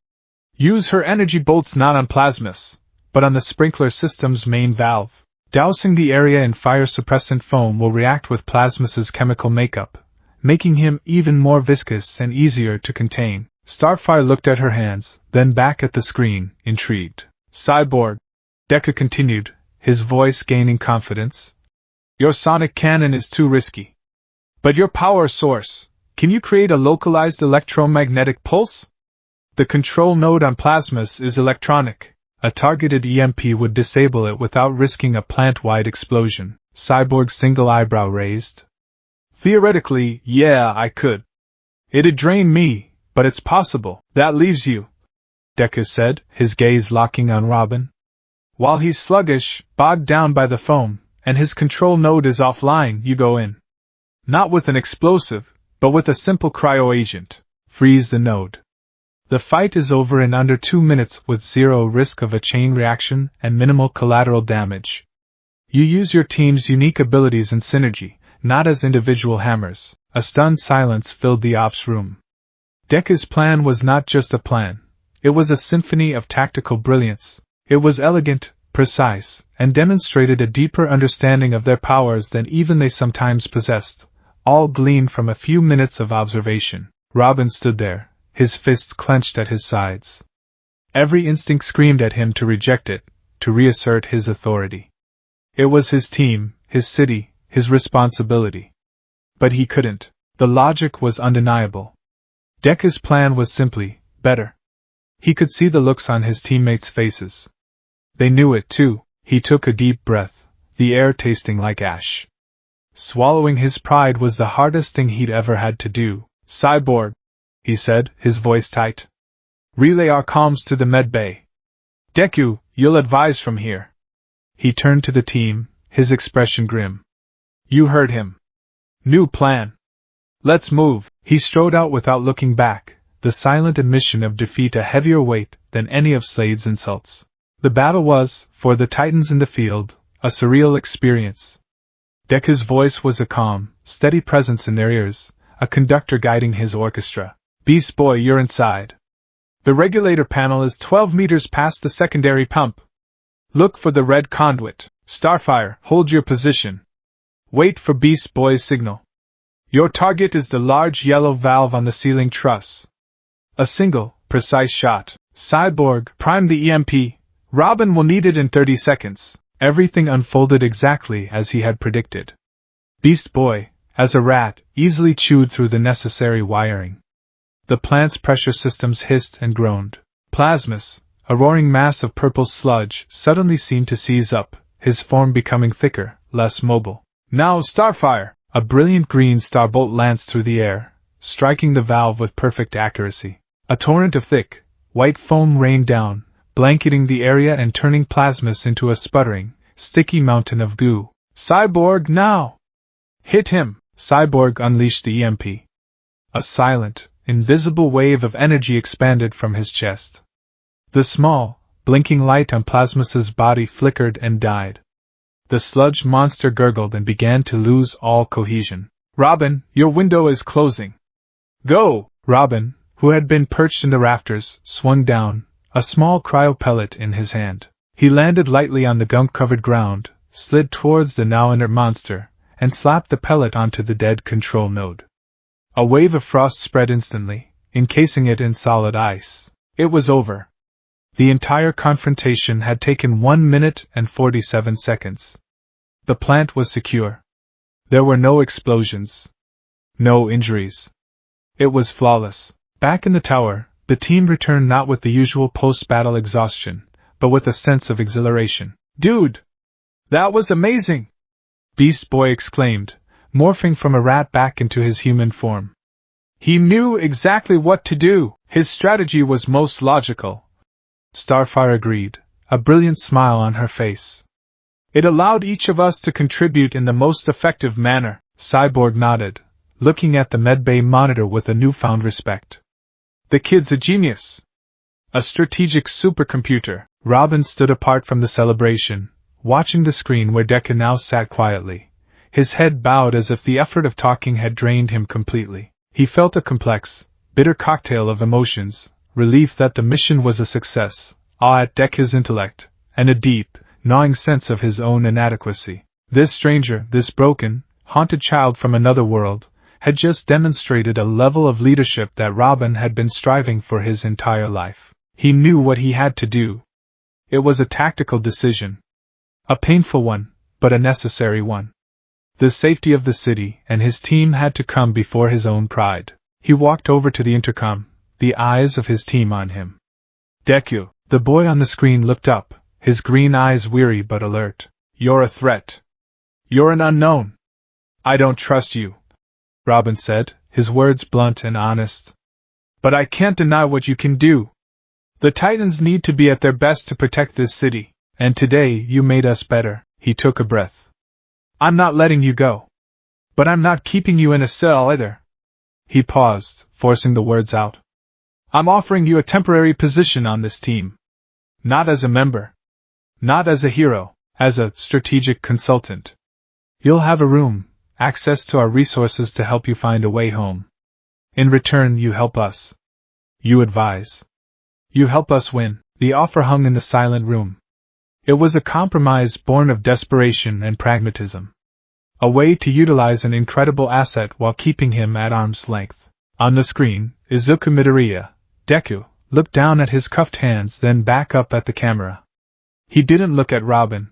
Use her energy bolts not on Plasmus, but on the sprinkler system's main valve. Dousing the area in fire-suppressant foam will react with Plasmus's chemical makeup, making him even more viscous and easier to contain. Starfire looked at her hands, then back at the screen, intrigued. Cyborg, Deku continued, his voice gaining confidence. Your sonic cannon is too risky. But your power source, can you create a localized electromagnetic pulse? The control node on Plasmus is electronic. A targeted EMP would disable it without risking a plant-wide explosion. Cyborg's single eyebrow raised. Theoretically, yeah, I could. It'd drain me, but it's possible. That leaves you, Deku said, his gaze locking on Robin. While he's sluggish, bogged down by the foam, and his control node is offline, you go in. Not with an explosive, but with a simple cryo-agent. Freeze the node. The fight is over in under 2 minutes with zero risk of a chain reaction and minimal collateral damage. You use your team's unique abilities and synergy, not as individual hammers. A stunned silence filled the ops room. Deku's plan was not just a plan. It was a symphony of tactical brilliance. It was elegant, precise, and demonstrated a deeper understanding of their powers than even they sometimes possessed, all gleaned from a few minutes of observation. Robin stood there, his fists clenched at his sides. Every instinct screamed at him to reject it, to reassert his authority. It was his team, his city, his responsibility. But he couldn't. The logic was undeniable. Deku's plan was simply better. He could see the looks on his teammates' faces. They knew it too. He took a deep breath, the air tasting like ash. Swallowing his pride was the hardest thing he'd ever had to do. Cyborg, he said, his voice tight. Relay our comms to the medbay. Deku, you'll advise from here. He turned to the team, his expression grim. You heard him. New plan. Let's move. He strode out without looking back, the silent admission of defeat a heavier weight than any of Slade's insults. The battle was, for the Titans in the field, a surreal experience. Deku's voice was a calm, steady presence in their ears, a conductor guiding his orchestra. Beast Boy, you're inside. The regulator panel is 12 meters past the secondary pump. Look for the red conduit. Starfire, hold your position. Wait for Beast Boy's signal. Your target is the large yellow valve on the ceiling truss. A single, precise shot. Cyborg, prime the EMP. Robin will need it in 30 seconds. Everything unfolded exactly as he had predicted. Beast Boy, as a rat, easily chewed through the necessary wiring. The plant's pressure systems hissed and groaned. Plasmus, a roaring mass of purple sludge, suddenly seemed to seize up, his form becoming thicker, less mobile. Now Starfire! A brilliant green starbolt lanced through the air, striking the valve with perfect accuracy. A torrent of thick, white foam rained down, blanketing the area and turning Plasmus into a sputtering, sticky mountain of goo. Cyborg, now! Hit him! Cyborg unleashed the EMP. A silent, invisible wave of energy expanded from his chest. The small, blinking light on Plasmus's body flickered and died. The sludge monster gurgled and began to lose all cohesion. Robin, your window is closing. Go! Robin, who had been perched in the rafters, swung down, a small cryo pellet in his hand. He landed lightly on the gunk-covered ground, slid towards the now inert monster, and slapped the pellet onto the dead control node. A wave of frost spread instantly, encasing it in solid ice. It was over. The entire confrontation had taken 1 minute and 47 seconds. The plant was secure. There were no explosions. No injuries. It was flawless. Back in the tower, the team returned not with the usual post-battle exhaustion, but with a sense of exhilaration. Dude! That was amazing! Beast Boy exclaimed, morphing from a rat back into his human form. He knew exactly what to do. His strategy was most logical. Starfire agreed, a brilliant smile on her face. It allowed each of us to contribute in the most effective manner. Cyborg nodded, looking at the medbay monitor with a newfound respect. The kid's a genius. A strategic supercomputer. Robin stood apart from the celebration, watching the screen where Deku now sat quietly, his head bowed as if the effort of talking had drained him completely. He felt a complex, bitter cocktail of emotions, relief that the mission was a success, awe at Deku's intellect, and a deep, gnawing sense of his own inadequacy. This stranger, this broken, haunted child from another world, had just demonstrated a level of leadership that Robin had been striving for his entire life. He knew what he had to do. It was a tactical decision. A painful one, but a necessary one. The safety of the city and his team had to come before his own pride. He walked over to the intercom, the eyes of his team on him. Deku, the boy on the screen looked up, his green eyes weary but alert. You're a threat. You're an unknown. I don't trust you, Robin said, his words blunt and honest. But I can't deny what you can do. The Titans need to be at their best to protect this city, and today you made us better. He took a breath. I'm not letting you go. But I'm not keeping you in a cell either. He paused, forcing the words out. I'm offering you a temporary position on this team. Not as a member. Not as a hero, as a strategic consultant. You'll have a room, access to our resources to help you find a way home. In return, you help us. You advise. You help us win. The offer hung in the silent room. It was a compromise born of desperation and pragmatism. A way to utilize an incredible asset while keeping him at arm's length. On the screen, Izuku Midoriya, Deku, looked down at his cuffed hands, then back up at the camera. He didn't look at Robin.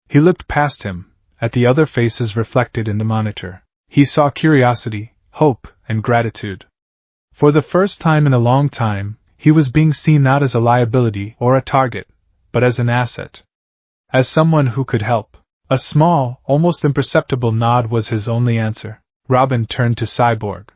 He looked past him, at the other faces reflected in the monitor. He saw curiosity, hope, and gratitude. For the first time in a long time, he was being seen not as a liability or a target, but as an asset. As someone who could help. A small, almost imperceptible nod was his only answer. Robin turned to Cyborg.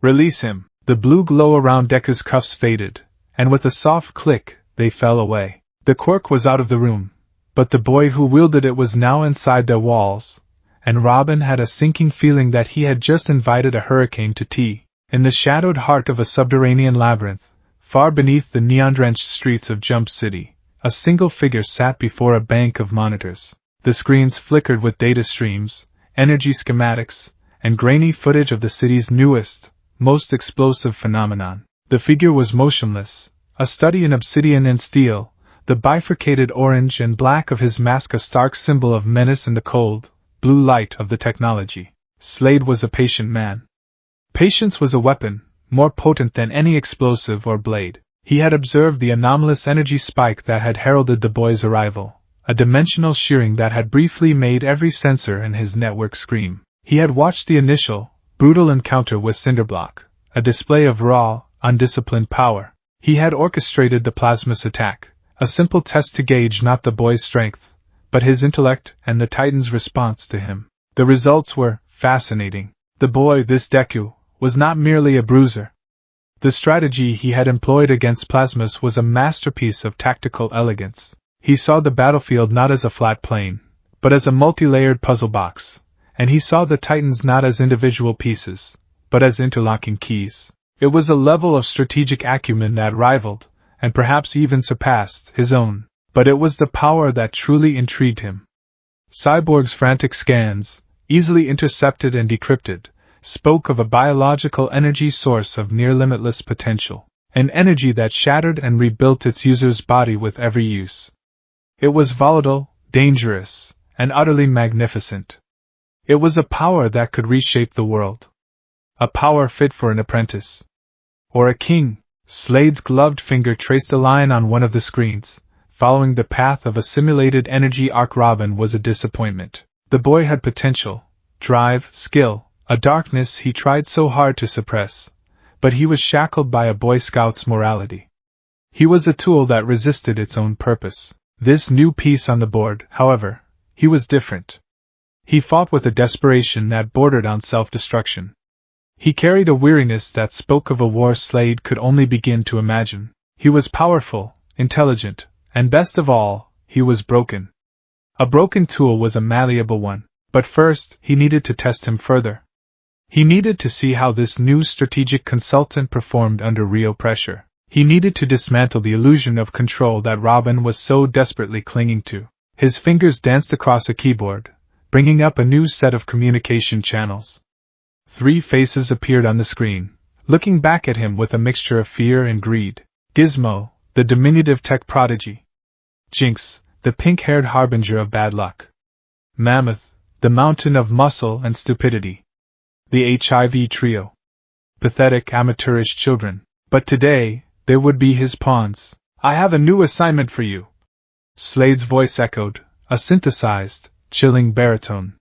Release him. The blue glow around Deku's cuffs faded, and with a soft click, they fell away. The quirk was out of the room, but the boy who wielded it was now inside their walls, and Robin had a sinking feeling that he had just invited a hurricane to tea. In the shadowed heart of a subterranean labyrinth, far beneath the neon-drenched streets of Jump City, a single figure sat before a bank of monitors. The screens flickered with data streams, energy schematics, and grainy footage of the city's newest, most explosive phenomenon. The figure was motionless, a study in obsidian and steel, the bifurcated orange and black of his mask a stark symbol of menace in the cold, blue light of the technology. Slade was a patient man. Patience was a weapon, more potent than any explosive or blade. He had observed the anomalous energy spike that had heralded the boy's arrival, a dimensional shearing that had briefly made every sensor in his network scream. He had watched the initial, brutal encounter with Cinderblock, a display of raw, undisciplined power. He had orchestrated the plasma's attack, a simple test to gauge not the boy's strength, but his intellect and the Titan's response to him. The results were fascinating. The boy, this Deku, was not merely a bruiser. The strategy he had employed against plasmas was a masterpiece of tactical elegance. He saw the battlefield not as a flat plane, but as a multi-layered puzzle box, and he saw the Titans not as individual pieces, but as interlocking keys. It was a level of strategic acumen that rivaled, and perhaps even surpassed, his own, but it was the power that truly intrigued him. Cyborg's frantic scans, easily intercepted and decrypted, spoke of a biological energy source of near-limitless potential, an energy that shattered and rebuilt its user's body with every use. It was volatile, dangerous, and utterly magnificent. It was a power that could reshape the world. A power fit for an apprentice. Or a king. Slade's gloved finger traced a line on one of the screens, following the path of a simulated energy arc. Robin was a disappointment. The boy had potential, drive, skill, a darkness he tried so hard to suppress, but he was shackled by a Boy Scout's morality. He was a tool that resisted its own purpose. This new piece on the board, however, he was different. He fought with a desperation that bordered on self-destruction. He carried a weariness that spoke of a war Slade could only begin to imagine. He was powerful, intelligent, and best of all, he was broken. A broken tool was a malleable one, but first he needed to test him further. He needed to see how this new strategic consultant performed under real pressure. He needed to dismantle the illusion of control that Robin was so desperately clinging to. His fingers danced across a keyboard, bringing up a new set of communication channels. 3 faces appeared on the screen, looking back at him with a mixture of fear and greed. Gizmo, the diminutive tech prodigy. Jinx, the pink-haired harbinger of bad luck. Mammoth, the mountain of muscle and stupidity. The HIV trio. Pathetic, amateurish children. But today, they would be his pawns. I have a new assignment for you. Slade's voice echoed, a synthesized, chilling baritone.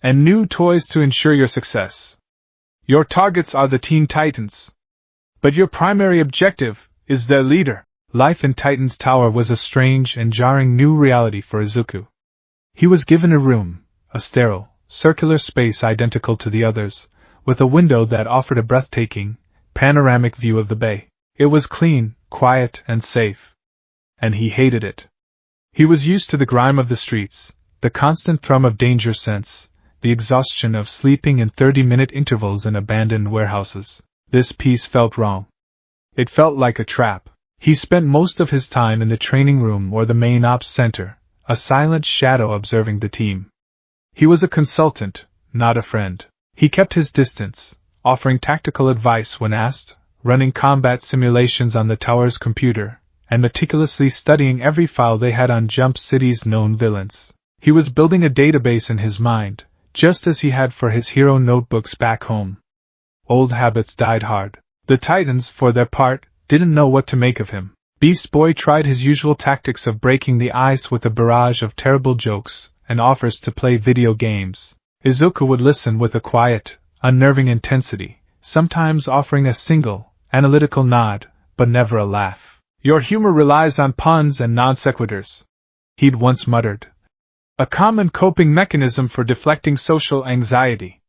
And new toys to ensure your success. Your targets are the Teen Titans. But your primary objective is their leader. Life in Titan's Tower was a strange and jarring new reality for Izuku. He was given a room, a sterile, circular space identical to the others, with a window that offered a breathtaking, panoramic view of the bay. It was clean, quiet, and safe. And he hated it. He was used to the grime of the streets, the constant thrum of danger sense, the exhaustion of sleeping in 30-minute intervals in abandoned warehouses. This piece felt wrong. It felt like a trap. He spent most of his time in the training room or the main ops center, a silent shadow observing the team. He was a consultant, not a friend. He kept his distance, offering tactical advice when asked, running combat simulations on the tower's computer, and meticulously studying every file they had on Jump City's known villains. He was building a database in his mind, just as he had for his hero notebooks back home. Old habits died hard. The Titans, for their part, didn't know what to make of him. Beast Boy tried his usual tactics of breaking the ice with a barrage of terrible jokes and offers to play video games. Izuku would listen with a quiet, unnerving intensity, sometimes offering a single, analytical nod, but never a laugh. Your humor relies on puns and non sequiturs, he'd once muttered. A common coping mechanism for deflecting social anxiety.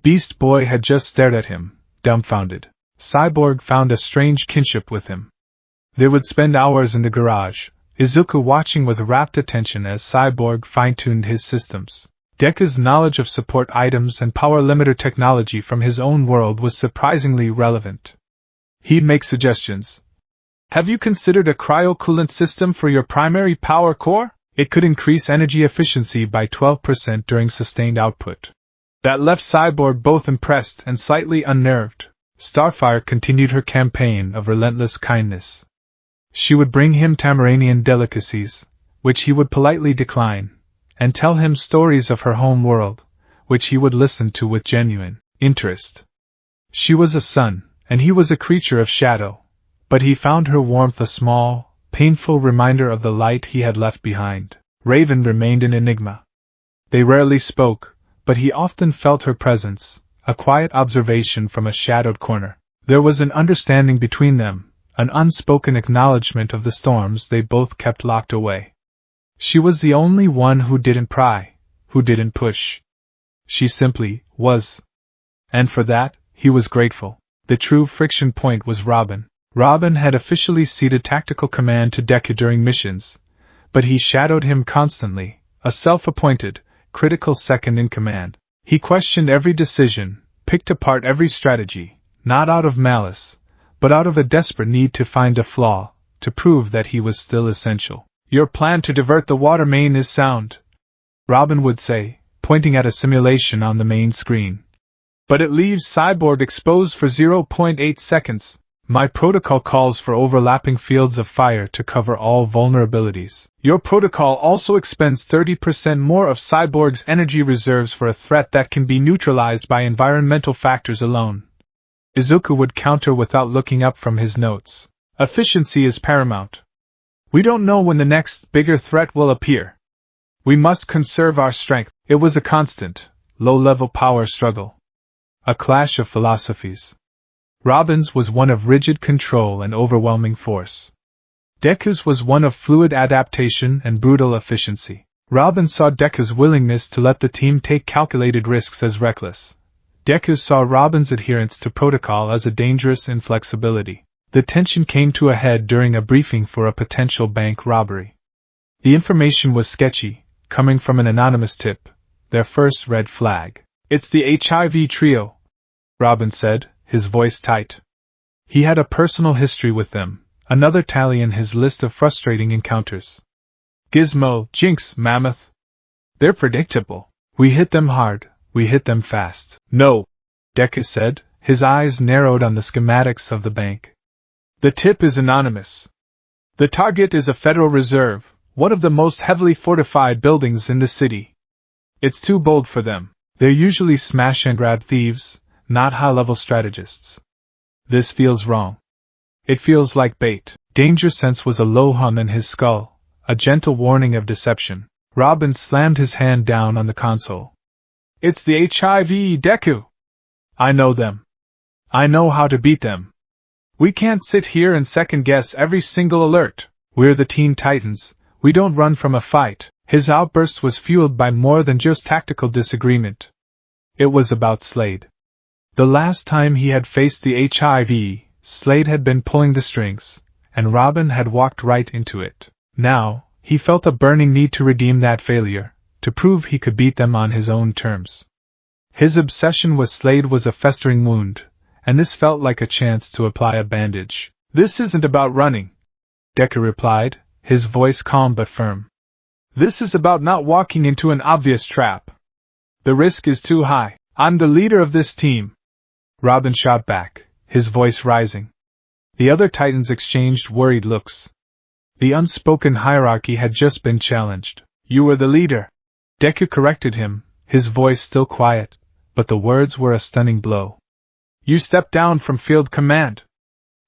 Beast Boy had just stared at him, dumbfounded. Cyborg found a strange kinship with him. They would spend hours in the garage, Izuku watching with rapt attention as Cyborg fine-tuned his systems. Deku's knowledge of support items and power limiter technology from his own world was surprisingly relevant. He'd make suggestions. Have you considered a cryocoolant system for your primary power core? It could increase energy efficiency by 12% during sustained output. That left Cyborg both impressed and slightly unnerved. Starfire continued her campaign of relentless kindness. She would bring him Tamaranian delicacies, which he would politely decline, and tell him stories of her home world, which he would listen to with genuine interest. She was a sun, and he was a creature of shadow, but he found her warmth a small, painful reminder of the light he had left behind. Raven remained an enigma. They rarely spoke, but he often felt her presence, a quiet observation from a shadowed corner. There was an understanding between them, an unspoken acknowledgement of the storms they both kept locked away. She was the only one who didn't pry, who didn't push. She simply was. And for that, he was grateful. The true friction point was Robin. Robin had officially ceded tactical command to Deku during missions, but he shadowed him constantly, a self-appointed, critical second in command. He questioned every decision, picked apart every strategy, not out of malice, but out of a desperate need to find a flaw, to prove that he was still essential. "Your plan to divert the water main is sound," Robin would say, pointing at a simulation on the main screen. "But it leaves Cyborg exposed for 0.8 seconds. My protocol calls for overlapping fields of fire to cover all vulnerabilities. Your protocol also expends 30% more of Cyborg's energy reserves for a threat that can be neutralized by environmental factors alone." Izuku would counter without looking up from his notes. "Efficiency is paramount. We don't know when the next, bigger threat will appear. We must conserve our strength." It was a constant, low-level power struggle. A clash of philosophies. Robin's was one of rigid control and overwhelming force. Deku's was one of fluid adaptation and brutal efficiency. Robin saw Deku's willingness to let the team take calculated risks as reckless. Deku saw Robin's adherence to protocol as a dangerous inflexibility. The tension came to a head during a briefing for a potential bank robbery. The information was sketchy, coming from an anonymous tip, their first red flag. "It's the HIV trio," Robin said, his voice tight. He had a personal history with them, another tally in his list of frustrating encounters. "Gizmo, Jinx, Mammoth. They're predictable. We hit them hard, we hit them fast." "No," Deku said, his eyes narrowed on the schematics of the bank. "The tip is anonymous. The target is a Federal Reserve, one of the most heavily fortified buildings in the city. It's too bold for them. They're usually smash-and-grab thieves, not high-level strategists. This feels wrong. It feels like bait." Danger sense was a low hum in his skull, a gentle warning of deception. Robin slammed his hand down on the console. "It's the HIV, Deku! I know them. I know how to beat them. We can't sit here and second-guess every single alert. We're the Teen Titans, we don't run from a fight." His outburst was fueled by more than just tactical disagreement. It was about Slade. The last time he had faced the HIV, Slade had been pulling the strings, and Robin had walked right into it. Now, he felt a burning need to redeem that failure, to prove he could beat them on his own terms. His obsession with Slade was a festering wound, and this felt like a chance to apply a bandage. "This isn't about running," Deku replied, his voice calm but firm. "This is about not walking into an obvious trap. The risk is too high. I'm the leader of this team." Robin shot back, his voice rising. The other Titans exchanged worried looks. The unspoken hierarchy had just been challenged. "You were the leader," Deku corrected him, his voice still quiet, but the words were a stunning blow. "You stepped down from field command.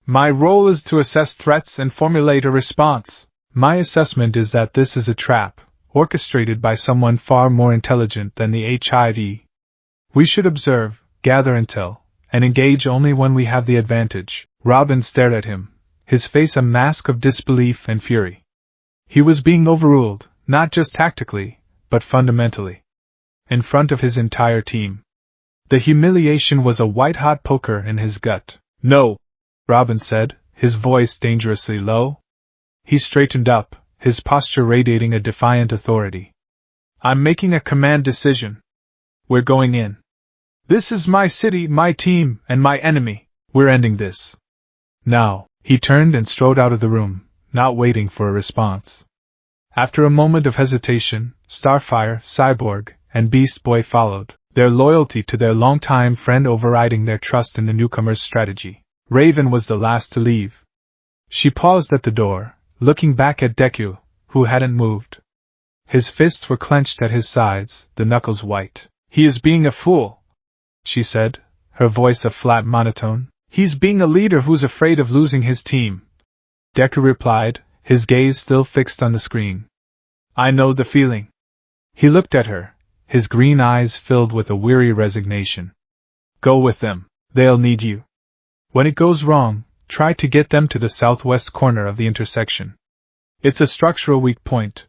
My role is to assess threats and formulate a response. My assessment is that this is a trap, orchestrated by someone far more intelligent than the HIV. We should observe, gather intel, and engage only when we have the advantage." Robin stared at him, his face a mask of disbelief and fury. He was being overruled, not just tactically, but fundamentally. In front of his entire team. The humiliation was a white-hot poker in his gut. "No," Robin said, his voice dangerously low. He straightened up, his posture radiating a defiant authority. "I'm making a command decision. We're going in. This is my city, my team, and my enemy. We're ending this. Now." He turned and strode out of the room, not waiting for a response. After a moment of hesitation, Starfire, Cyborg, and Beast Boy followed, their loyalty to their longtime friend overriding their trust in the newcomer's strategy. Raven was the last to leave. She paused at the door, looking back at Deku, who hadn't moved. His fists were clenched at his sides, the knuckles white. "He is being a fool," she said, her voice a flat monotone. "He's being a leader who's afraid of losing his team." Deku replied, his gaze still fixed on the screen. "I know the feeling." He looked at her, his green eyes filled with a weary resignation. "Go with them. They'll need you. When it goes wrong, try to get them to the southwest corner of the intersection. It's a structural weak point.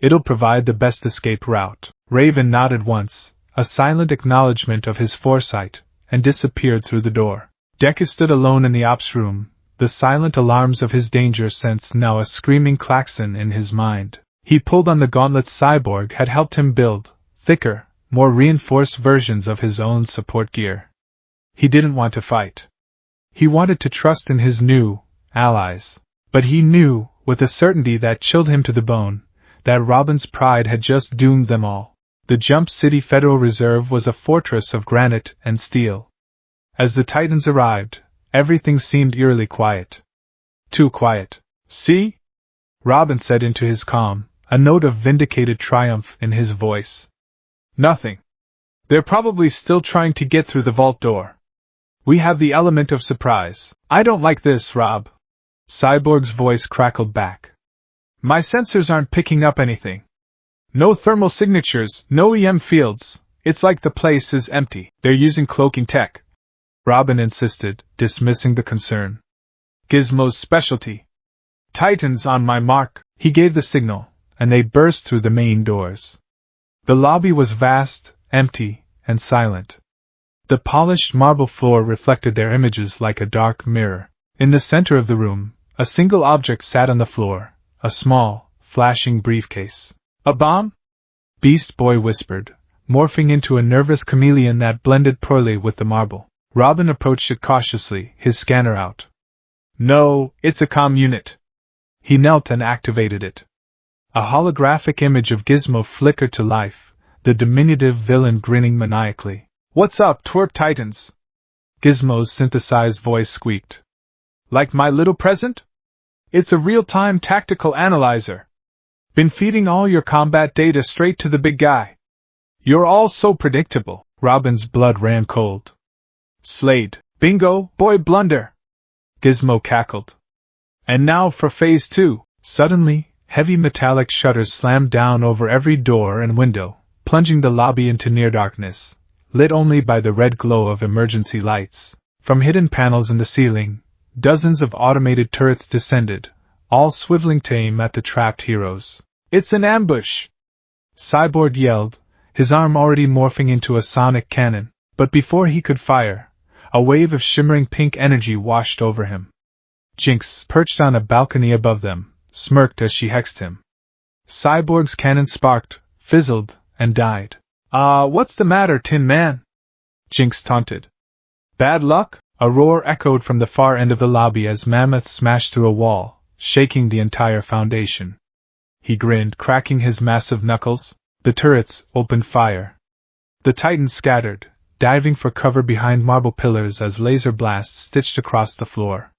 It'll provide the best escape route." Raven nodded once, a silent acknowledgement of his foresight, and disappeared through the door. Deku stood alone in the ops room, the silent alarms of his danger sense now a screaming klaxon in his mind. He pulled on the gauntlets Cyborg had helped him build, thicker, more reinforced versions of his own support gear. He didn't want to fight. He wanted to trust in his new allies. But he knew, with a certainty that chilled him to the bone, that Robin's pride had just doomed them all. The Jump City Federal Reserve was a fortress of granite and steel. As the Titans arrived, everything seemed eerily quiet. Too quiet. "See?" Robin said into his calm, a note of vindicated triumph in his voice. "Nothing. They're probably still trying to get through the vault door. We have the element of surprise." "I don't like this, Rob." Cyborg's voice crackled back. "My sensors aren't picking up anything. No thermal signatures, no EM fields. It's like the place is empty." "They're using cloaking tech," Robin insisted, dismissing the concern. "Gizmo's specialty." "Titans on my mark." He gave the signal, and they burst through the main doors. The lobby was vast, empty, and silent. The polished marble floor reflected their images like a dark mirror. In the center of the room, a single object sat on the floor, a small, flashing briefcase. "A bomb?" Beast Boy whispered, morphing into a nervous chameleon that blended poorly with the marble. Robin approached it cautiously, his scanner out. "No, it's a comm unit." He knelt and activated it. A holographic image of Gizmo flickered to life, the diminutive villain grinning maniacally. "What's up, twerp Titans?" Gizmo's synthesized voice squeaked. "Like my little present? It's a real-time tactical analyzer. Been feeding all your combat data straight to the big guy. You're all so predictable." Robin's blood ran cold. "Slade, bingo, boy blunder," Gizmo cackled. "And now for Phase 2. Suddenly, heavy metallic shutters slammed down over every door and window, plunging the lobby into near darkness, lit only by the red glow of emergency lights. From hidden panels in the ceiling, dozens of automated turrets descended, all swiveling to aim at the trapped heroes. "It's an ambush!" Cyborg yelled, his arm already morphing into a sonic cannon, but before he could fire, a wave of shimmering pink energy washed over him. Jinx, perched on a balcony above them, smirked as she hexed him. Cyborg's cannon sparked, fizzled, and died. What's the matter, Tin Man?" Jinx taunted. "Bad luck?" A roar echoed from the far end of the lobby as Mammoth smashed through a wall, shaking the entire foundation. He grinned, cracking his massive knuckles. The turrets opened fire. The Titans scattered, diving for cover behind marble pillars as laser blasts stitched across the floor.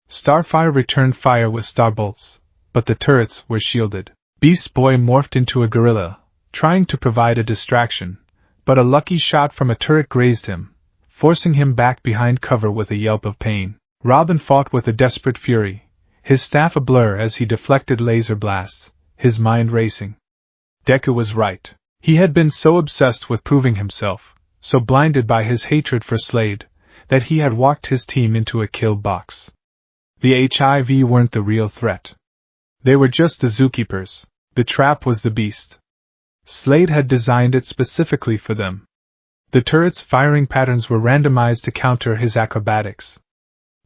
Starfire returned fire with starbolts, but the turrets were shielded. Beast Boy morphed into a gorilla, trying to provide a distraction, but a lucky shot from a turret grazed him, forcing him back behind cover with a yelp of pain. Robin fought with a desperate fury, his staff a blur as he deflected laser blasts, his mind racing. Deku was right. He had been so obsessed with proving himself, so blinded by his hatred for Slade, that he had walked his team into a kill box. The HIV weren't the real threat. They were just the zookeepers. The trap was the beast. Slade had designed it specifically for them. The turret's firing patterns were randomized to counter his acrobatics.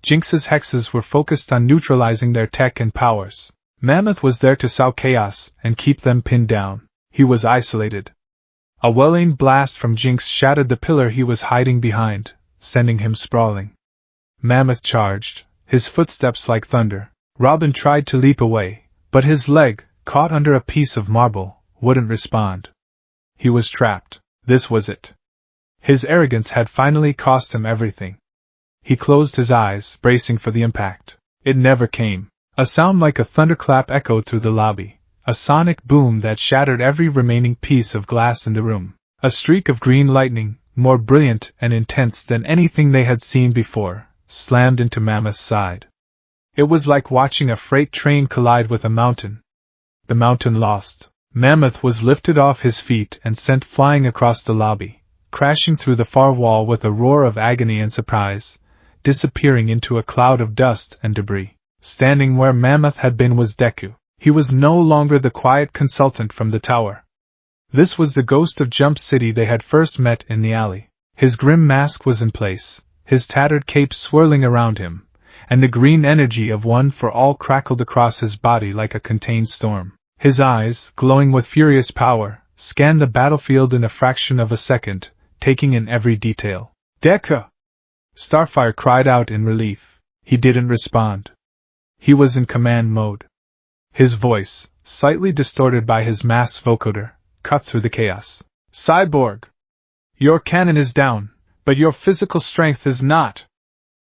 Jinx's hexes were focused on neutralizing their tech and powers. Mammoth was there to sow chaos and keep them pinned down. He was isolated. A well-aimed blast from Jinx shattered the pillar he was hiding behind, sending him sprawling. Mammoth charged, his footsteps like thunder. Robin tried to leap away, but his leg, caught under a piece of marble, wouldn't respond. He was trapped. This was it. His arrogance had finally cost him everything. He closed his eyes, bracing for the impact. It never came. A sound like a thunderclap echoed through the lobby, a sonic boom that shattered every remaining piece of glass in the room. A streak of green lightning, more brilliant and intense than anything they had seen before, slammed into Mammoth's side. It was like watching a freight train collide with a mountain. The mountain lost. Mammoth was lifted off his feet and sent flying across the lobby, crashing through the far wall with a roar of agony and surprise, disappearing into a cloud of dust and debris. Standing where Mammoth had been was Deku. He was no longer the quiet consultant from the tower. This was the ghost of Jump City they had first met in the alley. His grim mask was in place, his tattered cape swirling around him, and the green energy of One for All crackled across his body like a contained storm. His eyes, glowing with furious power, scanned the battlefield in a fraction of a second, taking in every detail. "Deku!" Starfire cried out in relief. He didn't respond. He was in command mode. His voice, slightly distorted by his mask's vocoder, cut through the chaos. "Cyborg! Your cannon is down, but your physical strength is not.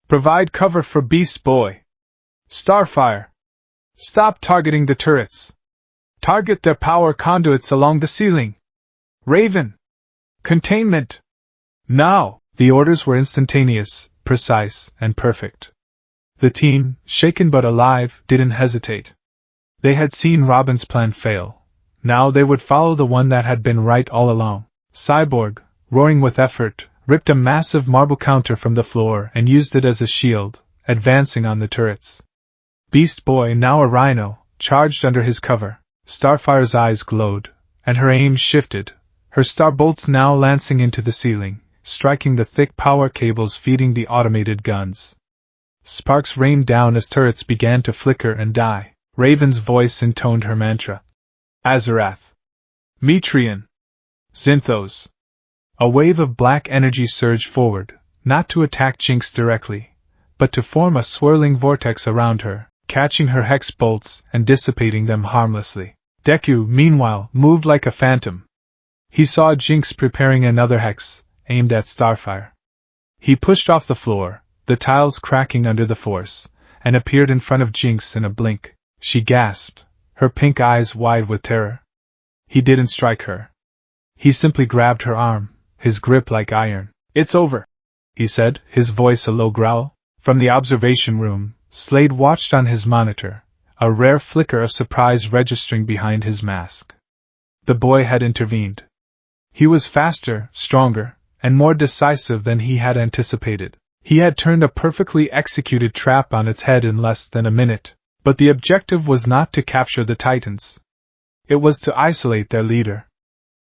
Provide cover for Beast Boy. Starfire! Stop targeting the turrets. Target their power conduits along the ceiling. Raven! Containment! Now!" The orders were instantaneous, precise, and perfect. The team, shaken but alive, didn't hesitate. They had seen Robin's plan fail. Now they would follow the one that had been right all along. Cyborg, roaring with effort, ripped a massive marble counter from the floor and used it as a shield, advancing on the turrets. Beast Boy, now a rhino, charged under his cover. Starfire's eyes glowed, and her aim shifted, her star bolts now lancing into the ceiling, striking the thick power cables feeding the automated guns. Sparks rained down as turrets began to flicker and die. Raven's voice intoned her mantra. "Azarath. Metrian. Zinthos." A wave of black energy surged forward, not to attack Jinx directly, but to form a swirling vortex around her, catching her hex bolts and dissipating them harmlessly. Deku, meanwhile, moved like a phantom. He saw Jinx preparing another hex, aimed at Starfire. He pushed off the floor, the tiles cracking under the force, and appeared in front of Jinx in a blink. She gasped, her pink eyes wide with terror. He didn't strike her. He simply grabbed her arm, his grip like iron. "It's over," he said, his voice a low growl. From the observation room, Slade watched on his monitor, a rare flicker of surprise registering behind his mask. The boy had intervened. He was faster, stronger, and more decisive than he had anticipated. He had turned a perfectly executed trap on its head in less than a minute. But the objective was not to capture the Titans. It was to isolate their leader.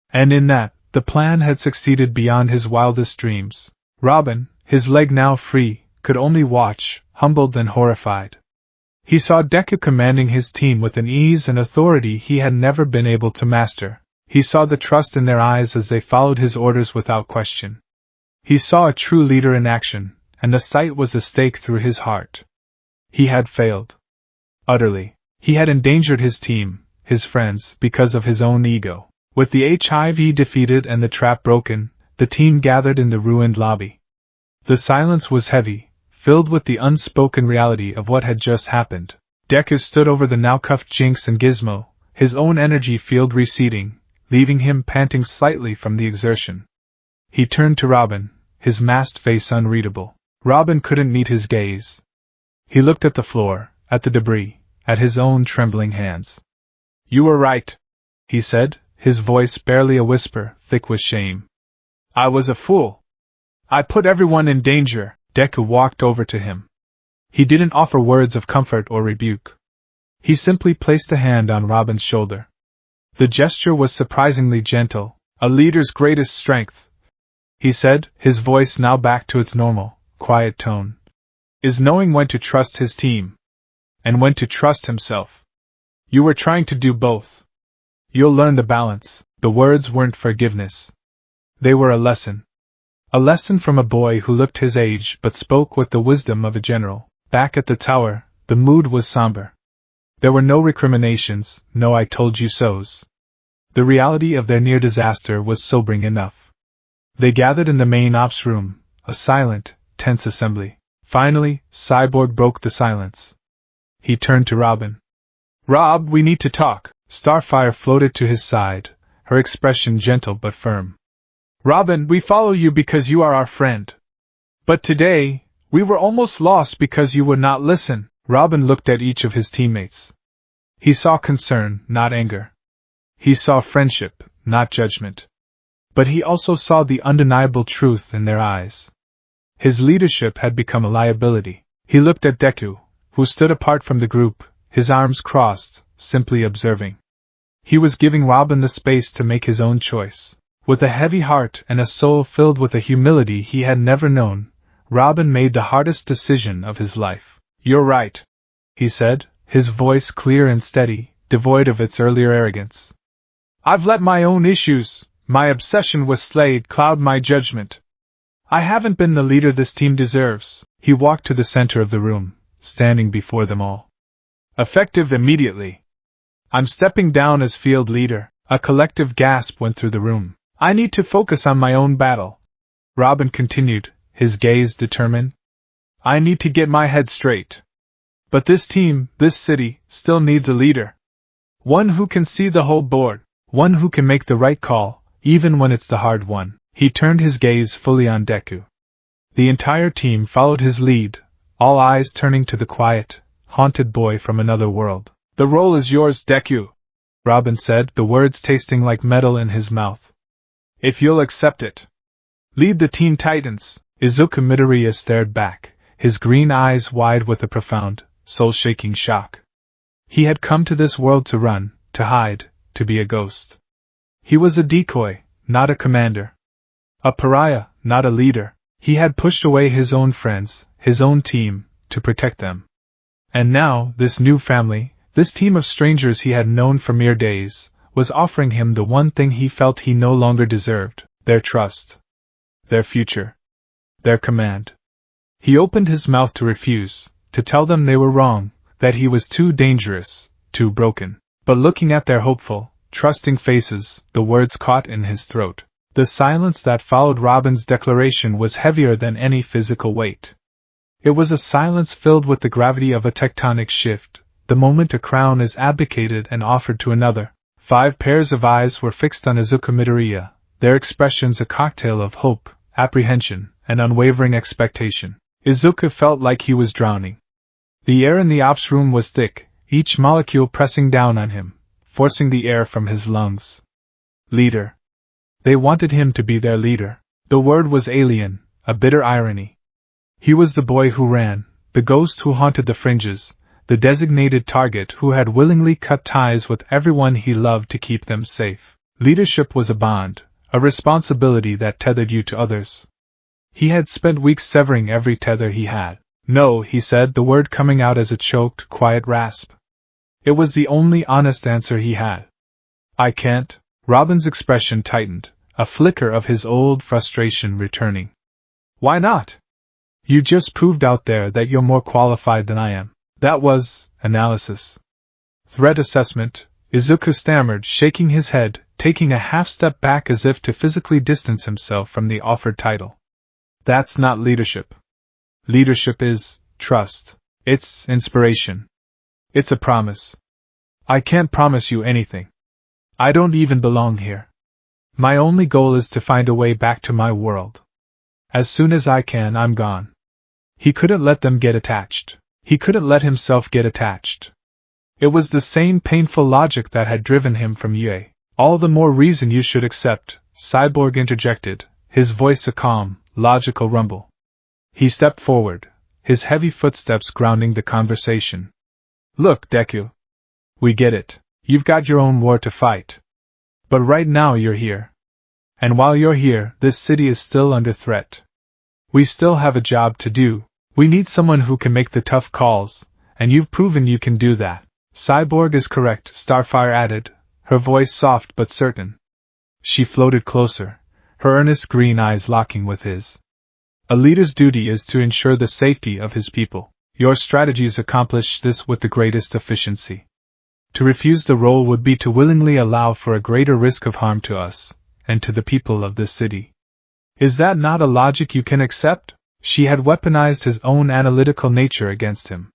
And in that, the plan had succeeded beyond his wildest dreams. Robin, his leg now free, could only watch, humbled and horrified. He saw Deku commanding his team with an ease and authority he had never been able to master. He saw the trust in their eyes as they followed his orders without question. He saw a true leader in action, and the sight was a stake through his heart. He had failed. Utterly. He had endangered his team, his friends, because of his own ego. With the HIV defeated and the trap broken, the team gathered in the ruined lobby. The silence was heavy, filled with the unspoken reality of what had just happened. Deku stood over the now cuffed Jinx and Gizmo, his own energy field receding, leaving him panting slightly from the exertion. He turned to Robin, his masked face unreadable. Robin couldn't meet his gaze. He looked at the floor, at the debris, at his own trembling hands. "You were right," he said, his voice barely a whisper, thick with shame. "I was a fool. I put everyone in danger." Deku walked over to him. He didn't offer words of comfort or rebuke. He simply placed a hand on Robin's shoulder. The gesture was surprisingly gentle. "A leader's greatest strength," he said, his voice now back to its normal, quiet tone, "is knowing when to trust his team. And when to trust himself. You were trying to do both. You'll learn the balance." The words weren't forgiveness. They were a lesson. A lesson from a boy who looked his age but spoke with the wisdom of a general. Back at the tower, the mood was somber. There were no recriminations, no "I told you so's." The reality of their near disaster was sobering enough. They gathered in the main ops room, a silent, tense assembly. Finally, Cyborg broke the silence. He turned to Robin. "Rob, we need to talk." Starfire floated to his side, her expression gentle but firm. Robin, we follow you because you are our friend. But today, we were almost lost because you would not listen. Robin looked at each of his teammates. He saw concern, not anger. He saw friendship, not judgment. But he also saw the undeniable truth in their eyes. His leadership had become a liability. He looked at Deku, who stood apart from the group, his arms crossed, simply observing. He was giving Robin the space to make his own choice. With a heavy heart and a soul filled with a humility he had never known, Robin made the hardest decision of his life. You're right, he said, his voice clear and steady, devoid of its earlier arrogance. I've let my own issues, my obsession with Slade, cloud my judgment. I haven't been the leader this team deserves. He walked to the center of the room, standing before them all. Effective immediately. I'm stepping down as field leader. A collective gasp went through the room. I need to focus on my own battle. Robin continued, his gaze determined. I need to get my head straight. But this team, this city, still needs a leader. One who can see the whole board, one who can make the right call, even when it's the hard one. He turned his gaze fully on Deku. The entire team followed his lead, all eyes turning to the quiet, haunted boy from another world. The role is yours, Deku, Robin said, the words tasting like metal in his mouth. If you'll accept it. Lead the Teen Titans. Izuku Midoriya stared back, his green eyes wide with a profound, soul-shaking shock. He had come to this world to run, to hide, to be a ghost. He was a decoy, not a commander. A pariah, not a leader. He had pushed away his own friends, his own team, to protect them. And now, this new family, this team of strangers he had known for mere days, was offering him the one thing he felt he no longer deserved, their trust. Their future. Their command. He opened his mouth to refuse, to tell them they were wrong, that he was too dangerous, too broken. But looking at their hopeful, trusting faces, the words caught in his throat. The silence that followed Robin's declaration was heavier than any physical weight. It was a silence filled with the gravity of a tectonic shift, the moment a crown is abdicated and offered to another. 5 pairs of eyes were fixed on Izuku Midoriya, their expressions a cocktail of hope, apprehension, and unwavering expectation. Izuku felt like he was drowning. The air in the ops room was thick, each molecule pressing down on him, forcing the air from his lungs. Leader. They wanted him to be their leader. The word was alien, a bitter irony. He was the boy who ran, the ghost who haunted the fringes, the designated target who had willingly cut ties with everyone he loved to keep them safe. Leadership was a bond, a responsibility that tethered you to others. He had spent weeks severing every tether he had. No, he said, the word coming out as a choked, quiet rasp. It was the only honest answer he had. I can't. Robin's expression tightened, a flicker of his old frustration returning. Why not? You just proved out there that you're more qualified than I am. That was analysis. Threat assessment, Izuku stammered, shaking his head, taking a half-step back as if to physically distance himself from the offered title. That's not leadership. Leadership is trust. It's inspiration. It's a promise. I can't promise you anything. I don't even belong here. My only goal is to find a way back to my world. As soon as I can, I'm gone. He couldn't let them get attached. He couldn't let himself get attached. It was the same painful logic that had driven him from Yue. All the more reason you should accept, Cyborg interjected, his voice a calm, logical rumble. He stepped forward, his heavy footsteps grounding the conversation. Look, Deku. We get it. You've got your own war to fight. But right now you're here. And while you're here, this city is still under threat. We still have a job to do. We need someone who can make the tough calls, and you've proven you can do that. Cyborg is correct, Starfire added, her voice soft but certain. She floated closer, her earnest green eyes locking with his. A leader's duty is to ensure the safety of his people. Your strategies accomplish this with the greatest efficiency. To refuse the role would be to willingly allow for a greater risk of harm to us, and to the people of this city. Is that not a logic you can accept? She had weaponized his own analytical nature against him.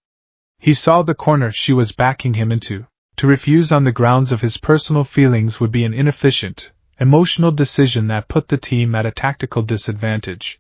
He saw the corner she was backing him into. To refuse on the grounds of his personal feelings would be an inefficient, emotional decision that put the team at a tactical disadvantage.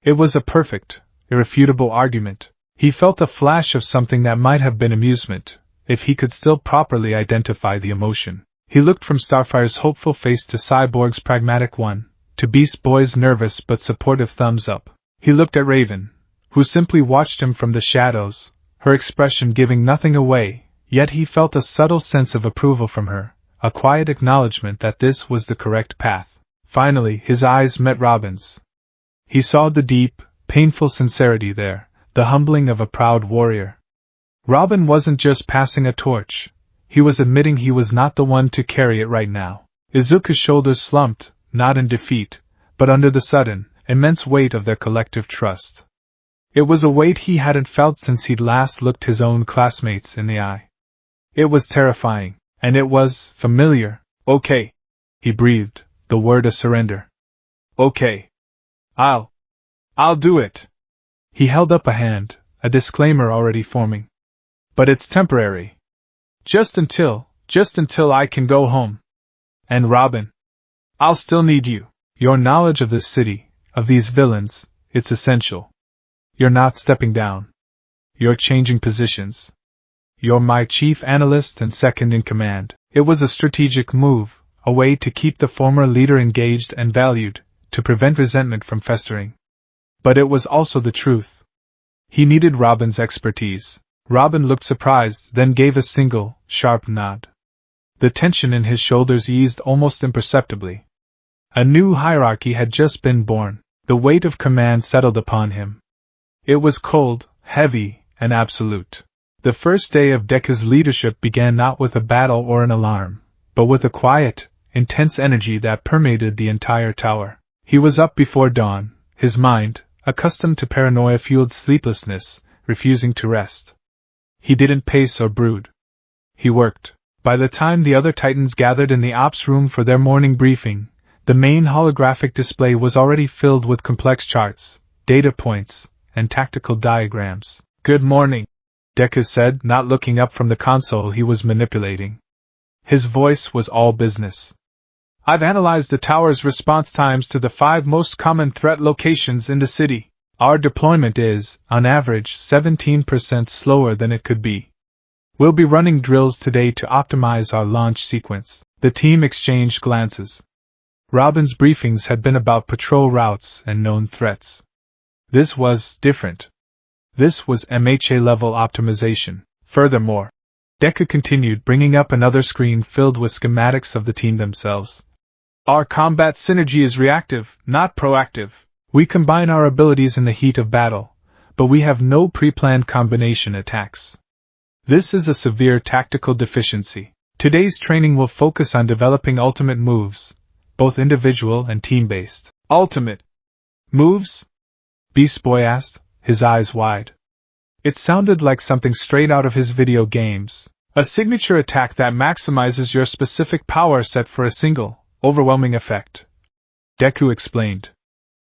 It was a perfect, irrefutable argument. He felt a flash of something that might have been amusement, if he could still properly identify the emotion. He looked from Starfire's hopeful face to Cyborg's pragmatic one, to Beast Boy's nervous but supportive thumbs up. He looked at Raven, who simply watched him from the shadows, her expression giving nothing away, yet he felt a subtle sense of approval from her, a quiet acknowledgement that this was the correct path. Finally, his eyes met Robin's. He saw the deep, painful sincerity there, the humbling of a proud warrior. Robin wasn't just passing a torch, he was admitting he was not the one to carry it right now. Izuku's shoulders slumped, not in defeat, but under the sudden, immense weight of their collective trust. It was a weight he hadn't felt since he'd last looked his own classmates in the eye. It was terrifying, and it was familiar. Okay, he breathed, the word a surrender. Okay. I'll do it. He held up a hand, a disclaimer already forming. But it's temporary. Just until I can go home. And Robin, I'll still need you. Your knowledge of this city, of these villains, it's essential. You're not stepping down. You're changing positions. You're my chief analyst and second in command. It was a strategic move, a way to keep the former leader engaged and valued, to prevent resentment from festering. But it was also the truth. He needed Robin's expertise. Robin looked surprised, then gave a single, sharp nod. The tension in his shoulders eased almost imperceptibly. A new hierarchy had just been born. The weight of command settled upon him. It was cold, heavy, and absolute. The first day of Deku's leadership began not with a battle or an alarm, but with a quiet, intense energy that permeated the entire tower. He was up before dawn, his mind, accustomed to paranoia-fueled sleeplessness, refusing to rest. He didn't pace or brood. He worked. By the time the other Titans gathered in the ops room for their morning briefing, the main holographic display was already filled with complex charts, data points, and tactical diagrams. Good morning, Deku said, not looking up from the console he was manipulating. His voice was all business. I've analyzed the tower's response times to the 5 most common threat locations in the city. Our deployment is, on average, 17% slower than it could be. We'll be running drills today to optimize our launch sequence. The team exchanged glances. Robin's briefings had been about patrol routes and known threats. This was different. This was MHA-level optimization. Furthermore, Deku continued, bringing up another screen filled with schematics of the team themselves. Our combat synergy is reactive, not proactive. We combine our abilities in the heat of battle, but we have no pre-planned combination attacks. This is a severe tactical deficiency. Today's training will focus on developing ultimate moves, both individual and team-based. Ultimate moves? Beast Boy asked, his eyes wide. It sounded like something straight out of his video games. A signature attack that maximizes your specific power set for a single, overwhelming effect. Deku explained.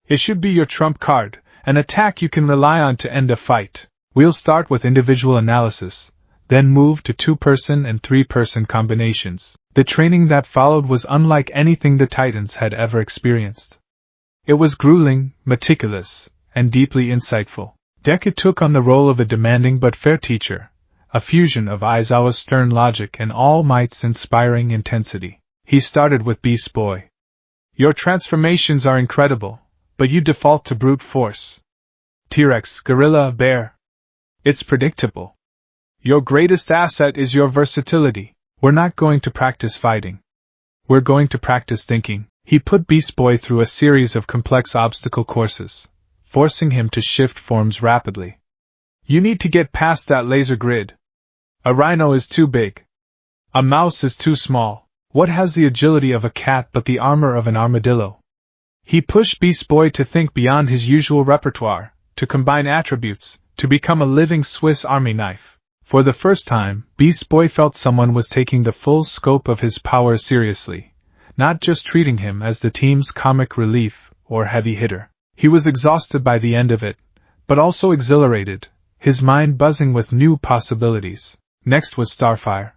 It should be your trump card, an attack you can rely on to end a fight. We'll start with individual analysis, then move to 2-person and 3-person combinations. The training that followed was unlike anything the Titans had ever experienced. It was grueling, meticulous, and deeply insightful. Deku took on the role of a demanding but fair teacher, a fusion of Aizawa's stern logic and All Might's inspiring intensity. He started with Beast Boy. Your transformations are incredible, but you default to brute force. T-Rex, gorilla, bear. It's predictable. Your greatest asset is your versatility. We're not going to practice fighting. We're going to practice thinking. He put Beast Boy through a series of complex obstacle courses, forcing him to shift forms rapidly. You need to get past that laser grid. A rhino is too big. A mouse is too small. What has the agility of a cat but the armor of an armadillo? He pushed Beast Boy to think beyond his usual repertoire, to combine attributes, to become a living Swiss Army knife. For the first time, Beast Boy felt someone was taking the full scope of his powers seriously, not just treating him as the team's comic relief or heavy hitter. He was exhausted by the end of it, but also exhilarated, his mind buzzing with new possibilities. Next was Starfire.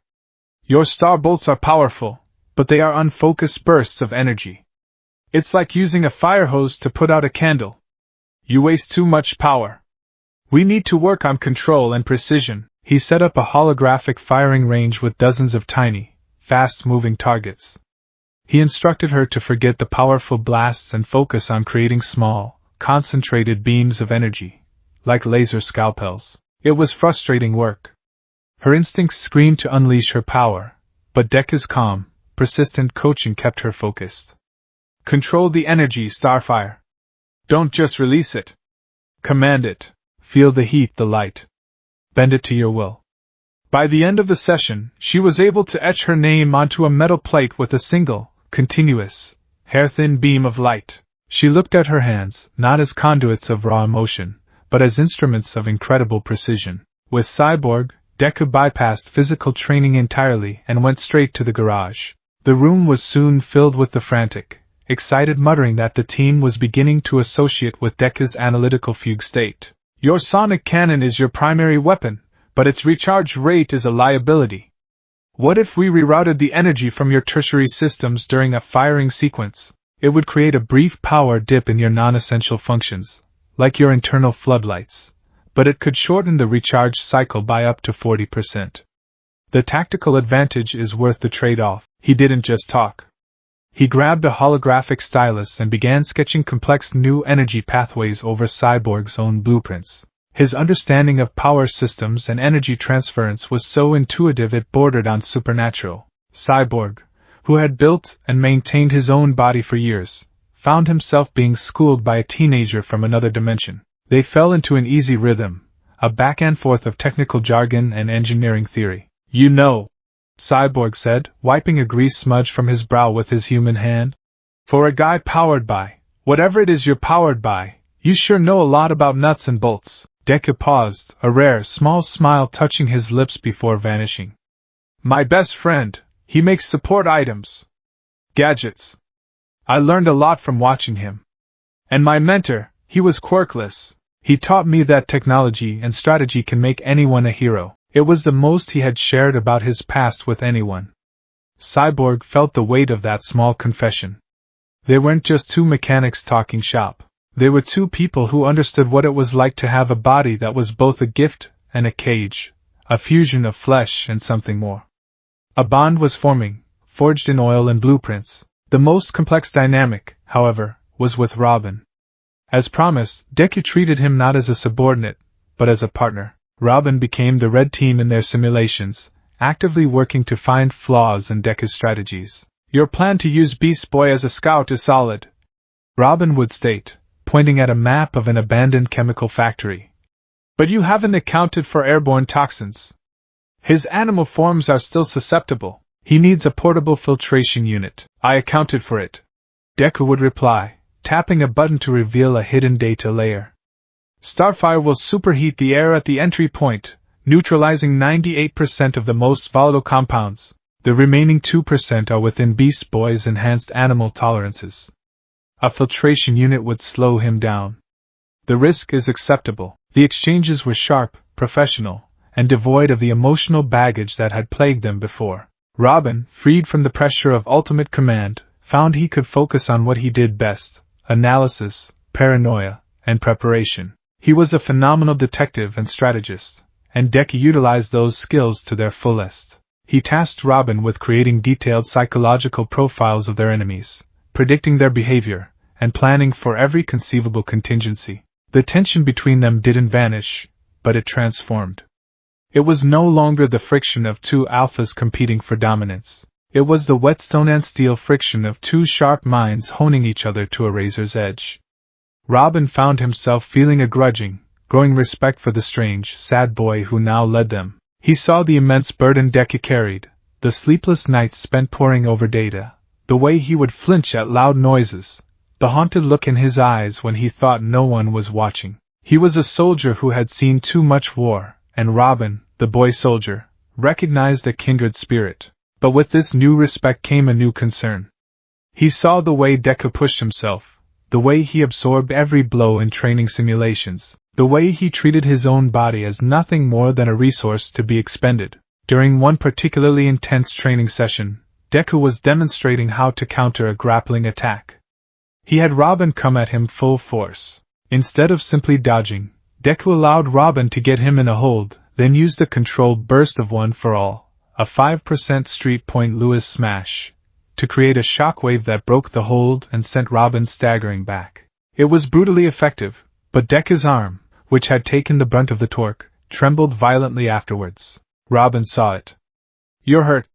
Your star bolts are powerful, but they are unfocused bursts of energy. It's like using a fire hose to put out a candle. You waste too much power. We need to work on control and precision. He set up a holographic firing range with dozens of tiny, fast-moving targets. He instructed her to forget the powerful blasts and focus on creating small, concentrated beams of energy, like laser scalpels. It was frustrating work. Her instincts screamed to unleash her power, but Deku's calm, persistent coaching kept her focused. Control the energy, Starfire. Don't just release it. Command it. Feel the heat, the light. Bend it to your will. By the end of the session, she was able to etch her name onto a metal plate with a single, continuous, hair-thin beam of light. She looked at her hands, not as conduits of raw emotion, but as instruments of incredible precision. With Cyborg, Deku bypassed physical training entirely and went straight to the garage. The room was soon filled with the frantic, excited muttering that the team was beginning to associate with Deku's analytical fugue state. Your sonic cannon is your primary weapon, but its recharge rate is a liability. What if we rerouted the energy from your tertiary systems during a firing sequence? It would create a brief power dip in your non-essential functions, like your internal floodlights, but it could shorten the recharge cycle by up to 40%. The tactical advantage is worth the trade-off. He didn't just talk. He grabbed a holographic stylus and began sketching complex new energy pathways over Cyborg's own blueprints. His understanding of power systems and energy transference was so intuitive it bordered on supernatural. Cyborg, who had built and maintained his own body for years, found himself being schooled by a teenager from another dimension. They fell into an easy rhythm, a back and forth of technical jargon and engineering theory. You know, Cyborg said, wiping a grease smudge from his brow with his human hand. For a guy powered by, whatever it is you're powered by, you sure know a lot about nuts and bolts. Deku paused, a rare, small smile touching his lips before vanishing. My best friend, he makes support items. Gadgets. I learned a lot from watching him. And my mentor, he was quirkless. He taught me that technology and strategy can make anyone a hero. It was the most he had shared about his past with anyone. Cyborg felt the weight of that small confession. They weren't just two mechanics talking shop. They were two people who understood what it was like to have a body that was both a gift and a cage, a fusion of flesh and something more. A bond was forming, forged in oil and blueprints. The most complex dynamic, however, was with Robin. As promised, Deku treated him not as a subordinate, but as a partner. Robin became the red team in their simulations, actively working to find flaws in Deku's strategies. Your plan to use Beast Boy as a scout is solid, Robin would state, pointing at a map of an abandoned chemical factory. But you haven't accounted for airborne toxins. His animal forms are still susceptible. He needs a portable filtration unit. I accounted for it, Deku would reply, tapping a button to reveal a hidden data layer. Starfire will superheat the air at the entry point, neutralizing 98% of the most volatile compounds. The remaining 2% are within Beast Boy's enhanced animal tolerances. A filtration unit would slow him down. The risk is acceptable. The exchanges were sharp, professional, and devoid of the emotional baggage that had plagued them before. Robin, freed from the pressure of ultimate command, found he could focus on what he did best: analysis, paranoia, and preparation. He was a phenomenal detective and strategist, and Deku utilized those skills to their fullest. He tasked Robin with creating detailed psychological profiles of their enemies, predicting their behavior, and planning for every conceivable contingency. The tension between them didn't vanish, but it transformed. It was no longer the friction of two alphas competing for dominance. It was the whetstone and steel friction of two sharp minds honing each other to a razor's edge. Robin found himself feeling a growing respect for the strange, sad boy who now led them. He saw the immense burden Deku carried, the sleepless nights spent poring over data, the way he would flinch at loud noises, the haunted look in his eyes when he thought no one was watching. He was a soldier who had seen too much war, and Robin, the boy soldier, recognized a kindred spirit. But with this new respect came a new concern. He saw the way Deku pushed himself, the way he absorbed every blow in training simulations, the way he treated his own body as nothing more than a resource to be expended. During one particularly intense training session, Deku was demonstrating how to counter a grappling attack. He had Robin come at him full force. Instead of simply dodging, Deku allowed Robin to get him in a hold, then used a controlled burst of one for all, a 5% Street Point Lewis smash, to create a shockwave that broke the hold and sent Robin staggering back. It was brutally effective, but Deku's arm, which had taken the brunt of the torque, trembled violently afterwards. Robin saw it. "You're hurt,"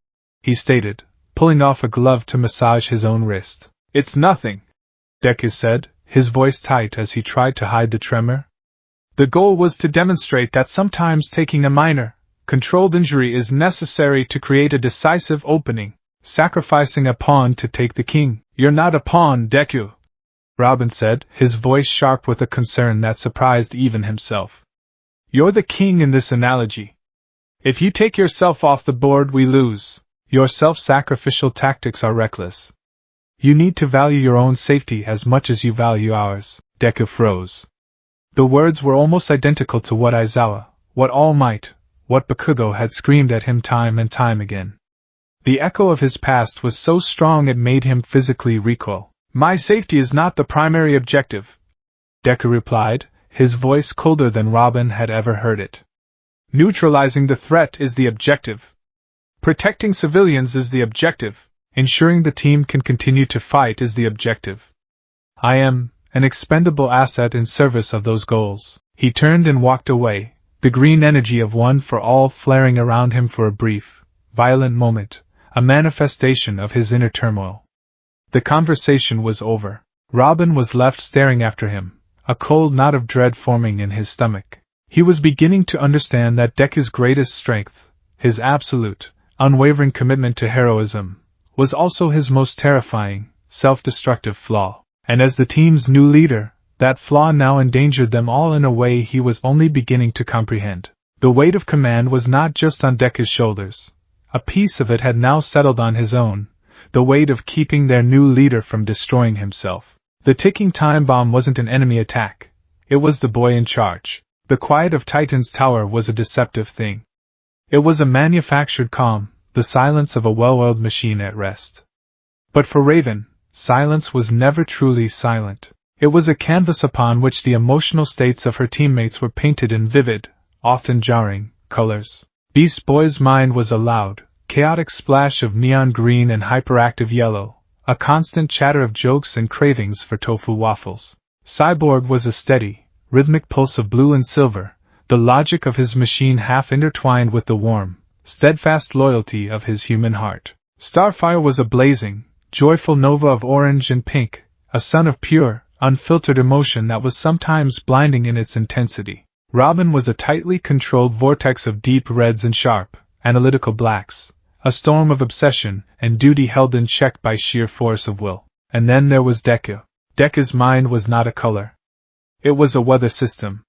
he stated, pulling off a glove to massage his own wrist. "It's nothing," Deku said, his voice tight as he tried to hide the tremor. The goal was to demonstrate that sometimes taking a minor, controlled injury is necessary to create a decisive opening, sacrificing a pawn to take the king. "You're not a pawn, Deku," Robin said, his voice sharp with a concern that surprised even himself. "You're the king in this analogy. If you take yourself off the board, we lose. Your self-sacrificial tactics are reckless. You need to value your own safety as much as you value ours." Deku froze. The words were almost identical to what Aizawa, what All Might, what Bakugo had screamed at him time and time again. The echo of his past was so strong it made him physically recoil. "My safety is not the primary objective," Deku replied, his voice colder than Robin had ever heard it. "Neutralizing the threat is the objective. Protecting civilians is the objective. Ensuring the team can continue to fight is the objective. I am an expendable asset in service of those goals." He turned and walked away, the green energy of One for All flaring around him for a brief, violent moment, a manifestation of his inner turmoil. The conversation was over. Robin was left staring after him, a cold knot of dread forming in his stomach. He was beginning to understand that Deku's greatest strength, his absolute, unwavering commitment to heroism, was also his most terrifying, self-destructive flaw. And as the team's new leader, that flaw now endangered them all in a way he was only beginning to comprehend. The weight of command was not just on Deku's shoulders. A piece of it had now settled on his own, the weight of keeping their new leader from destroying himself. The ticking time bomb wasn't an enemy attack. It was the boy in charge. The quiet of Titan's tower was a deceptive thing. It was a manufactured calm, the silence of a well-oiled machine at rest. But for Raven, silence was never truly silent. It was a canvas upon which the emotional states of her teammates were painted in vivid, often jarring, colors. Beast Boy's mind was a loud, chaotic splash of neon green and hyperactive yellow, a constant chatter of jokes and cravings for tofu waffles. Cyborg was a steady, rhythmic pulse of blue and silver, the logic of his machine half intertwined with the warm, steadfast loyalty of his human heart. Starfire was a blazing, joyful nova of orange and pink, a sun of pure, unfiltered emotion that was sometimes blinding in its intensity. Robin was a tightly controlled vortex of deep reds and sharp, analytical blacks, a storm of obsession and duty held in check by sheer force of will. And then there was Deku. Deku's mind was not a color. It was a weather system.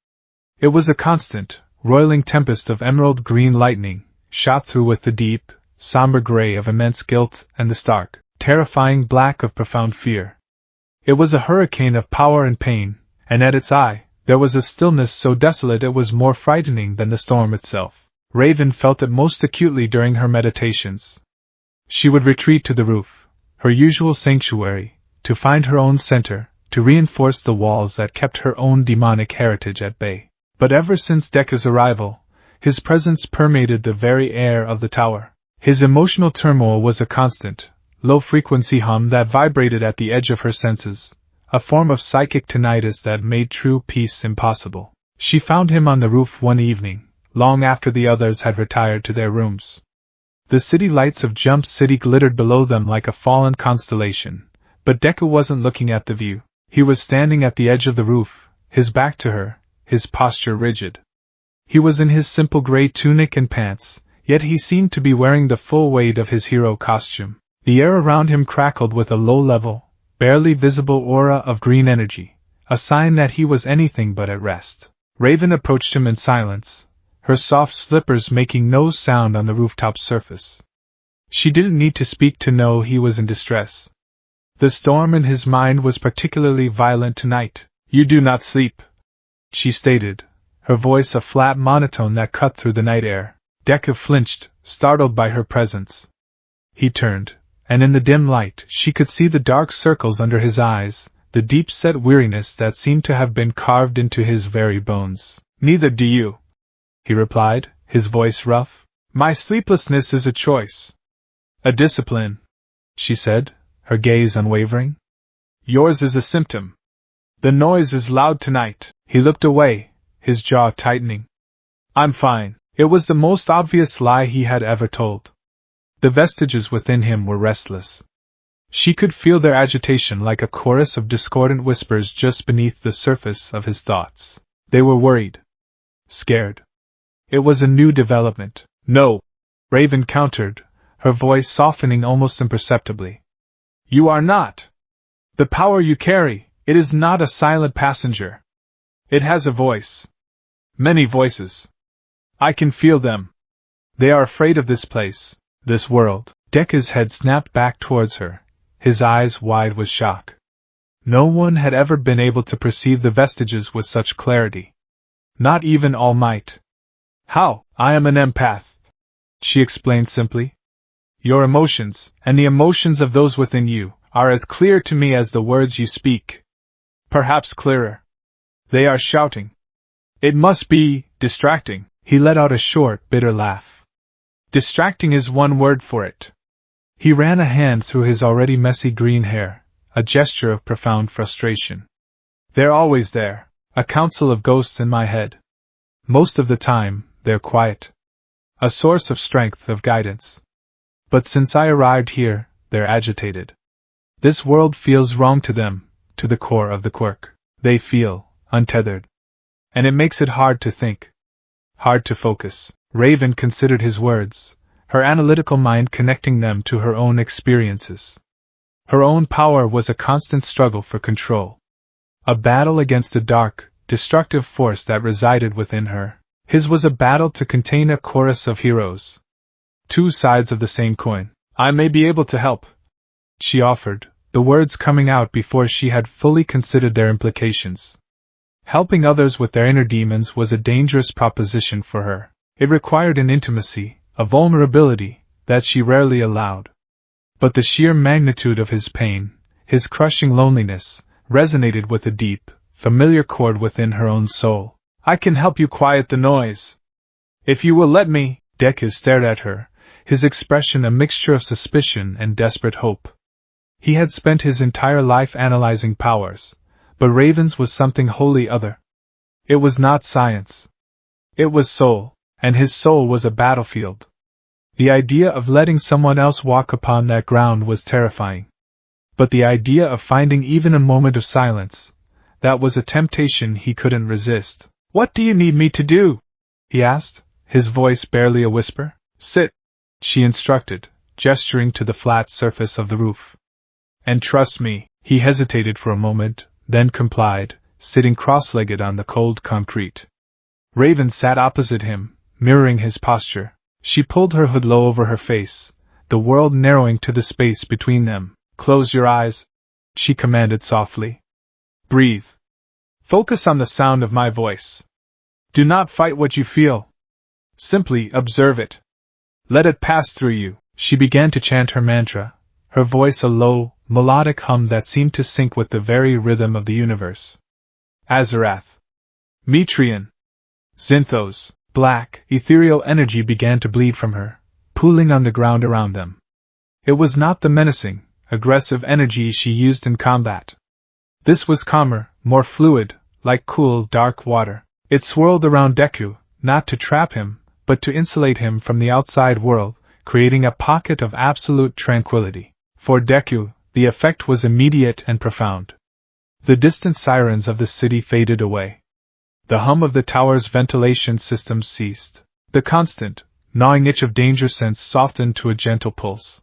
It was a constant, roiling tempest of emerald green lightning, shot through with the deep, somber gray of immense guilt and the stark, terrifying black of profound fear. It was a hurricane of power and pain, and at its eye, there was a stillness so desolate it was more frightening than the storm itself. Raven felt it most acutely during her meditations. She would retreat to the roof, her usual sanctuary, to find her own center, to reinforce the walls that kept her own demonic heritage at bay. But ever since Deku's arrival, his presence permeated the very air of the tower. His emotional turmoil was a constant, low-frequency hum that vibrated at the edge of her senses, a form of psychic tinnitus that made true peace impossible. She found him on the roof one evening, long after the others had retired to their rooms. The city lights of Jump City glittered below them like a fallen constellation, but Deku wasn't looking at the view. He was standing at the edge of the roof, his back to her, his posture rigid. He was in his simple gray tunic and pants, yet he seemed to be wearing the full weight of his hero costume. The air around him crackled with a low-level, barely visible aura of green energy, a sign that he was anything but at rest. Raven approached him in silence, her soft slippers making no sound on the rooftop surface. She didn't need to speak to know he was in distress. The storm in his mind was particularly violent tonight. "You do not sleep," she stated, her voice a flat monotone that cut through the night air. Deku flinched, startled by her presence. He turned, and in the dim light she could see the dark circles under his eyes, the deep-set weariness that seemed to have been carved into his very bones. "Neither do you," he replied, his voice rough. "My sleeplessness is a choice. A discipline," she said, her gaze unwavering. "Yours is a symptom. The noise is loud tonight." He looked away, his jaw tightening. "I'm fine." It was the most obvious lie he had ever told. The vestiges within him were restless. She could feel their agitation like a chorus of discordant whispers just beneath the surface of his thoughts. They were worried. Scared. It was a new development. "No," Raven countered, her voice softening almost imperceptibly. "You are not. The power you carry, it is not a silent passenger. It has a voice. Many voices. I can feel them. They are afraid of this place, this world." Deku's head snapped back towards her, his eyes wide with shock. No one had ever been able to perceive the vestiges with such clarity. Not even All Might. "How? I am an empath," she explained simply. "Your emotions, and the emotions of those within you, are as clear to me as the words you speak. Perhaps clearer. They are shouting. It must be distracting." He let out a short, bitter laugh. "Distracting is one word for it." He ran a hand through his already messy green hair, a gesture of profound frustration. "They're always there, a council of ghosts in my head. Most of the time, they're quiet. A source of strength, of guidance. But since I arrived here, they're agitated. This world feels wrong to them, to the core of the quirk. They feel untethered. And it makes it hard to think. Hard to focus." Raven considered his words, her analytical mind connecting them to her own experiences. Her own power was a constant struggle for control. A battle against the dark, destructive force that resided within her. His was a battle to contain a chorus of heroes. Two sides of the same coin. "I may be able to help," she offered, the words coming out before she had fully considered their implications. Helping others with their inner demons was a dangerous proposition for her. It required an intimacy, a vulnerability, that she rarely allowed. But the sheer magnitude of his pain, his crushing loneliness, resonated with a deep, familiar chord within her own soul. "I can help you quiet the noise. If you will let me." Deku stared at her, his expression a mixture of suspicion and desperate hope. He had spent his entire life analyzing powers, but Raven's was something wholly other. It was not science. It was soul, and his soul was a battlefield. The idea of letting someone else walk upon that ground was terrifying. But the idea of finding even a moment of silence, that was a temptation he couldn't resist. "What do you need me to do?" he asked, his voice barely a whisper. "Sit," she instructed, gesturing to the flat surface of the roof. "And trust me." He hesitated for a moment, then complied, sitting cross-legged on the cold concrete. Raven sat opposite him, mirroring his posture. She pulled her hood low over her face, the world narrowing to the space between them. "Close your eyes," she commanded softly. "Breathe. Focus on the sound of my voice. Do not fight what you feel. Simply observe it. Let it pass through you." She began to chant her mantra, her voice a low, melodic hum that seemed to sync with the very rhythm of the universe. Azarath. Metrian. Zinthos. Black, ethereal energy began to bleed from her, pooling on the ground around them. It was not the menacing, aggressive energy she used in combat. This was calmer, more fluid, like cool, dark water. It swirled around Deku, not to trap him, but to insulate him from the outside world, creating a pocket of absolute tranquility. For Deku, the effect was immediate and profound. The distant sirens of the city faded away. The hum of the tower's ventilation system ceased. The constant, gnawing itch of danger sense softened to a gentle pulse.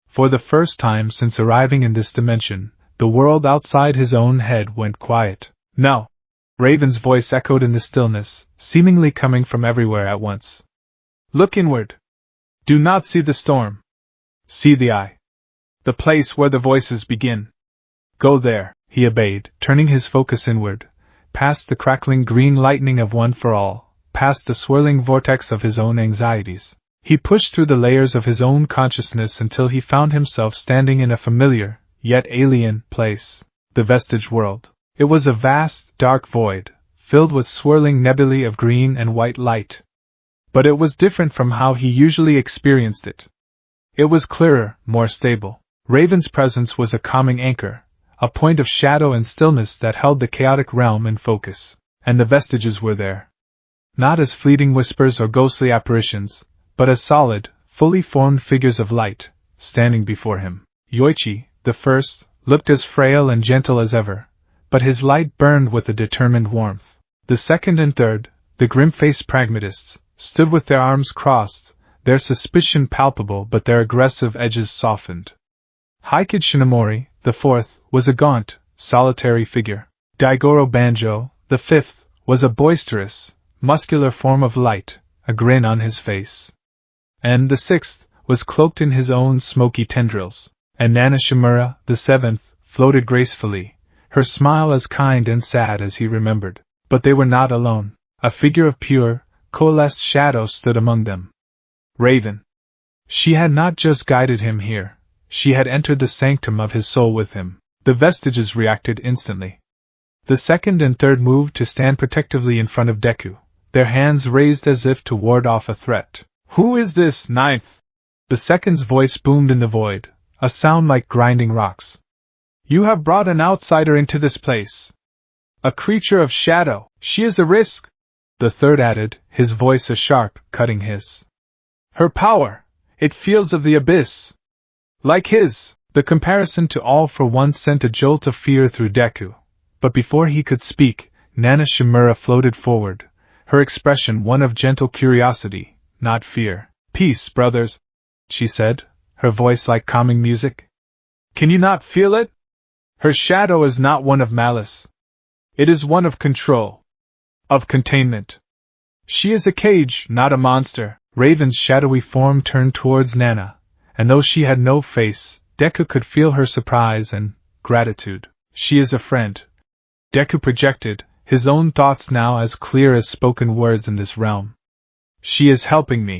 For the first time since arriving in this dimension, the world outside his own head went quiet. "Now!" Raven's voice echoed in the stillness, seemingly coming from everywhere at once. "Look inward. Do not see the storm. See the eye. The place where the voices begin. Go there." He obeyed, turning his focus inward, past the crackling green lightning of One for All, past the swirling vortex of his own anxieties. He pushed through the layers of his own consciousness until he found himself standing in a familiar, yet alien, place, the vestige world. It was a vast, dark void, filled with swirling nebulae of green and white light. But it was different from how he usually experienced it. It was clearer, more stable. Raven's presence was a calming anchor, a point of shadow and stillness that held the chaotic realm in focus. And the vestiges were there. Not as fleeting whispers or ghostly apparitions, but as solid, fully formed figures of light, standing before him. Yoichi, the first, looked as frail and gentle as ever, but his light burned with a determined warmth. The second and third, the grim-faced pragmatists, stood with their arms crossed, their suspicion palpable but their aggressive edges softened. Haikid Shinomori, the fourth, was a gaunt, solitary figure. Daigoro Banjo, the fifth, was a boisterous, muscular form of light, a grin on his face. And the sixth was cloaked in his own smoky tendrils. And Nana Shimura, the seventh, floated gracefully, her smile as kind and sad as he remembered. But they were not alone. A figure of pure, coalesced shadow stood among them. Raven. She had not just guided him here, she had entered the sanctum of his soul with him. The vestiges reacted instantly. The second and third moved to stand protectively in front of Deku, their hands raised as if to ward off a threat. "Who is this, ninth?" The second's voice boomed in the void, a sound like grinding rocks. "You have brought an outsider into this place. A creature of shadow. She is a risk," the third added, his voice a sharp, cutting hiss. "Her power, it feels of the abyss. Like his." The comparison to all for once sent a jolt of fear through Deku. But before he could speak, Nana Shimura floated forward, her expression one of gentle curiosity, not fear. "Peace, brothers," she said, her voice like calming music. "Can you not feel it? Her shadow is not one of malice. It is one of control. Of containment. She is a cage, not a monster." Raven's shadowy form turned towards Nana, and though she had no face, Deku could feel her surprise and gratitude. "She is a friend," Deku projected, his own thoughts now as clear as spoken words in this realm. "She is helping me.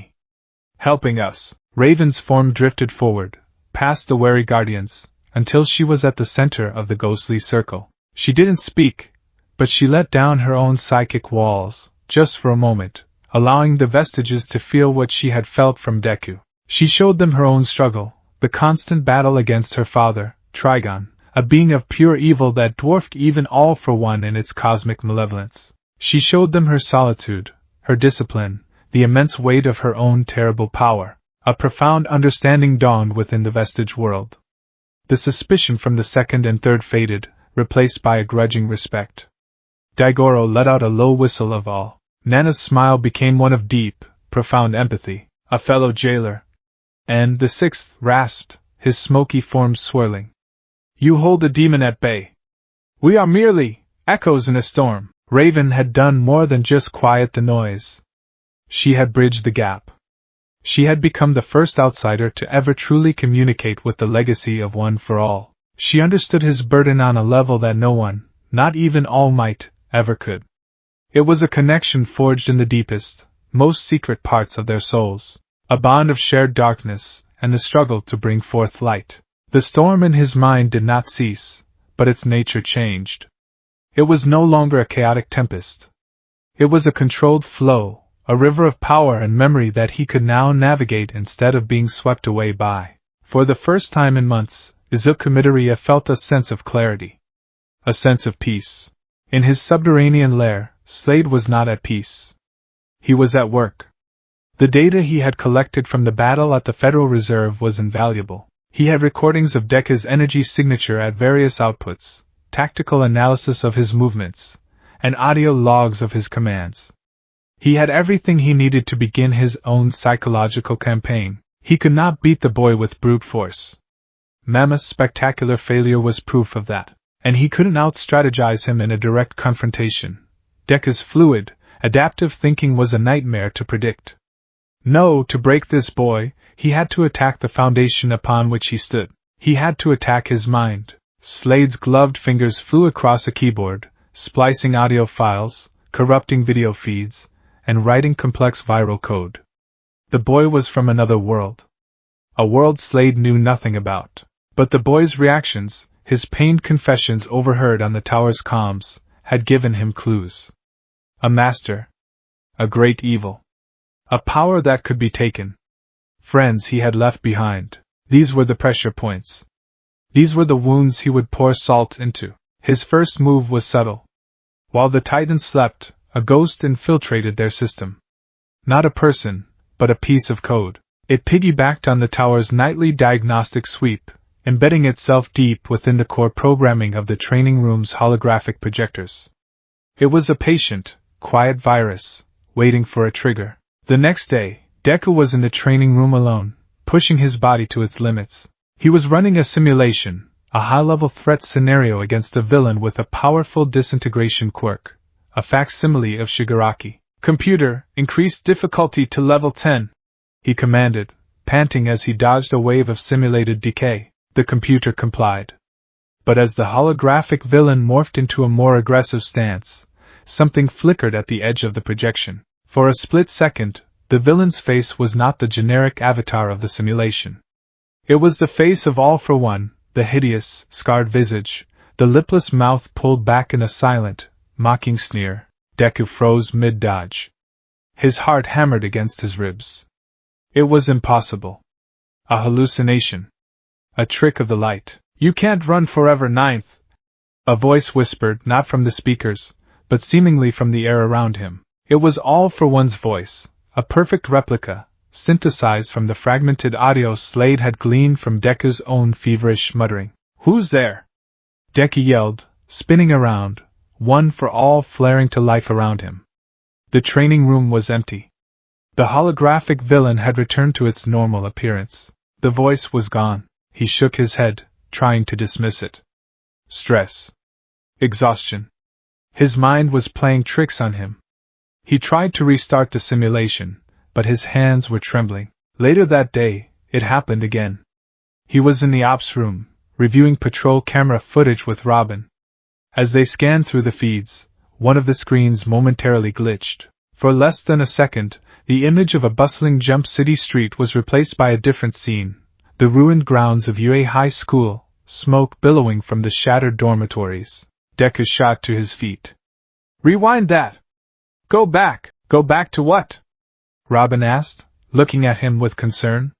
Helping us." Raven's form drifted forward, past the wary guardians, until she was at the center of the ghostly circle. She didn't speak, but she let down her own psychic walls, just for a moment, allowing the vestiges to feel what she had felt from Deku. She showed them her own struggle, the constant battle against her father, Trigon, a being of pure evil that dwarfed even All for One in its cosmic malevolence. She showed them her solitude, her discipline, the immense weight of her own terrible power. A profound understanding dawned within the vestige world. The suspicion from the second and third faded, replaced by a grudging respect. Daigoro let out a low whistle of awe. Nana's smile became one of deep, profound empathy. "A fellow jailer." And the sixth rasped, his smoky form swirling. "You hold a demon at bay. We are merely echoes in a storm." Raven had done more than just quiet the noise. She had bridged the gap. She had become the first outsider to ever truly communicate with the legacy of One for All. She understood his burden on a level that no one, not even All Might, ever could. It was a connection forged in the deepest, most secret parts of their souls, a bond of shared darkness, and the struggle to bring forth light. The storm in his mind did not cease, but its nature changed. It was no longer a chaotic tempest. It was a controlled flow, a river of power and memory that he could now navigate instead of being swept away by. For the first time in months, Izuku Midoriya felt a sense of clarity. A sense of peace. In his subterranean lair, Slade was not at peace. He was at work. The data he had collected from the battle at the Federal Reserve was invaluable. He had recordings of Deku's energy signature at various outputs, tactical analysis of his movements, and audio logs of his commands. He had everything he needed to begin his own psychological campaign. He could not beat the boy with brute force. Mammoth's spectacular failure was proof of that, and he couldn't out-strategize him in a direct confrontation. Deku's fluid, adaptive thinking was a nightmare to predict. No, to break this boy, he had to attack the foundation upon which he stood. He had to attack his mind. Slade's gloved fingers flew across a keyboard, splicing audio files, corrupting video feeds, and writing complex viral code. The boy was from another world. A world Slade knew nothing about. But the boy's reactions, his pained confessions overheard on the tower's comms, had given him clues. A master. A great evil. A power that could be taken. Friends he had left behind. These were the pressure points. These were the wounds he would pour salt into. His first move was subtle. While the Titans slept, a ghost infiltrated their system. Not a person, but a piece of code. It piggybacked on the tower's nightly diagnostic sweep, embedding itself deep within the core programming of the training room's holographic projectors. It was a patient, quiet virus, waiting for a trigger. The next day, Deku was in the training room alone, pushing his body to its limits. He was running a simulation, a high-level threat scenario against a villain with a powerful disintegration quirk, a facsimile of Shigaraki. "Computer, increase difficulty to level 10. He commanded, panting as he dodged a wave of simulated decay. The computer complied. But as the holographic villain morphed into a more aggressive stance, something flickered at the edge of the projection. For a split second, the villain's face was not the generic avatar of the simulation. It was the face of All for One, the hideous, scarred visage, the lipless mouth pulled back in a silent, mocking sneer. Deku froze mid-dodge. His heart hammered against his ribs. It was impossible. A hallucination. A trick of the light. "You can't run forever, Ninth," a voice whispered, not from the speakers, but seemingly from the air around him. It was All for One's voice, a perfect replica, synthesized from the fragmented audio Slade had gleaned from Deku's own feverish muttering. "Who's there?" Deku yelled, spinning around, One for All flaring to life around him. The training room was empty. The holographic villain had returned to its normal appearance. The voice was gone. He shook his head, trying to dismiss it. Stress. Exhaustion. His mind was playing tricks on him. He tried to restart the simulation, but his hands were trembling. Later that day, it happened again. He was in the ops room, reviewing patrol camera footage with Robin. As they scanned through the feeds, one of the screens momentarily glitched. For less than a second, the image of a bustling Jump City street was replaced by a different scene, the ruined grounds of UA High School, smoke billowing from the shattered dormitories. Deku shot to his feet. "Rewind that! Go back to what?" Robin asked, looking at him with concern.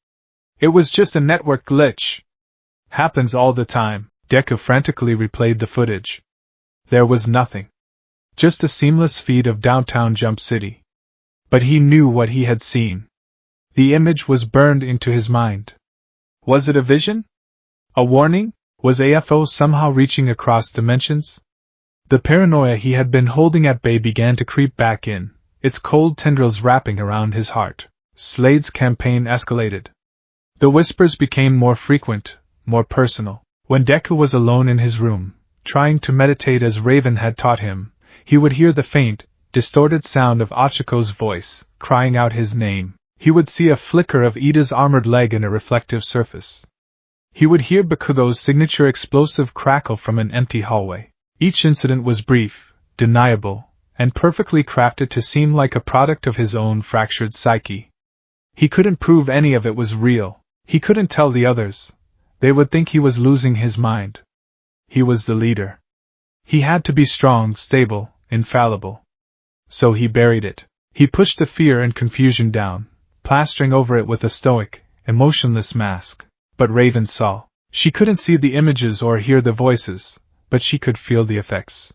"It was just a network glitch." "Happens all the time." Deku frantically replayed the footage. There was nothing. Just a seamless feed of downtown Jump City. But he knew what he had seen. The image was burned into his mind. Was it a vision? A warning? Was AFO somehow reaching across dimensions? The paranoia he had been holding at bay began to creep back in, its cold tendrils wrapping around his heart. Slade's campaign escalated. The whispers became more frequent, more personal. When Deku was alone in his room, trying to meditate as Raven had taught him, he would hear the faint, distorted sound of Ochiko's voice, crying out his name. He would see a flicker of Ida's armored leg in a reflective surface. He would hear Bakugo's signature explosive crackle from an empty hallway. Each incident was brief, deniable, and perfectly crafted to seem like a product of his own fractured psyche. He couldn't prove any of it was real. He couldn't tell the others. They would think he was losing his mind. He was the leader. He had to be strong, stable, infallible. So he buried it. He pushed the fear and confusion down, plastering over it with a stoic, emotionless mask. But Raven saw. She couldn't see the images or hear the voices, but she could feel the effects.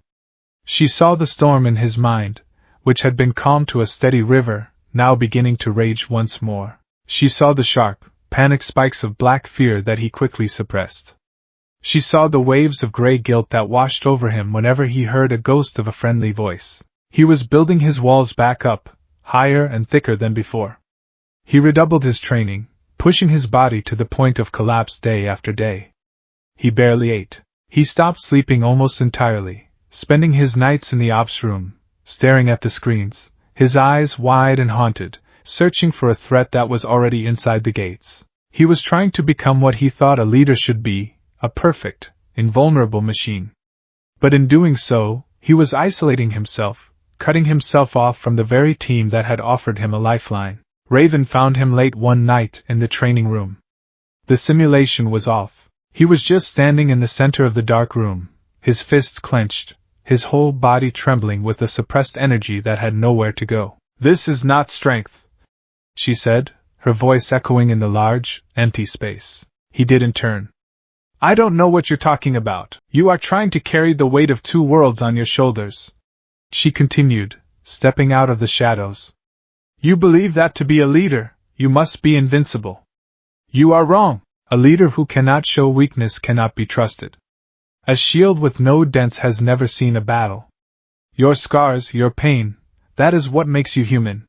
She saw the storm in his mind, which had been calmed to a steady river, now beginning to rage once more. She saw the sharp, panic spikes of black fear that he quickly suppressed. She saw the waves of gray guilt that washed over him whenever he heard a ghost of a friendly voice. He was building his walls back up, higher and thicker than before. He redoubled his training, pushing his body to the point of collapse day after day. He barely ate. He stopped sleeping almost entirely, spending his nights in the ops room, staring at the screens, his eyes wide and haunted, searching for a threat that was already inside the gates. He was trying to become what he thought a leader should be, a perfect, invulnerable machine. But in doing so, he was isolating himself, cutting himself off from the very team that had offered him a lifeline. Raven found him late one night in the training room. The simulation was off. He was just standing in the center of the dark room, his fists clenched, his whole body trembling with a suppressed energy that had nowhere to go. "This is not strength," she said, her voice echoing in the large, empty space. He didn't turn. "I don't know what you're talking about. You are trying to carry the weight of 2 worlds on your shoulders," she continued, stepping out of the shadows. "You believe that to be a leader, you must be invincible. You are wrong. A leader who cannot show weakness cannot be trusted. A shield with no dents has never seen a battle. Your scars, your pain, that is what makes you human.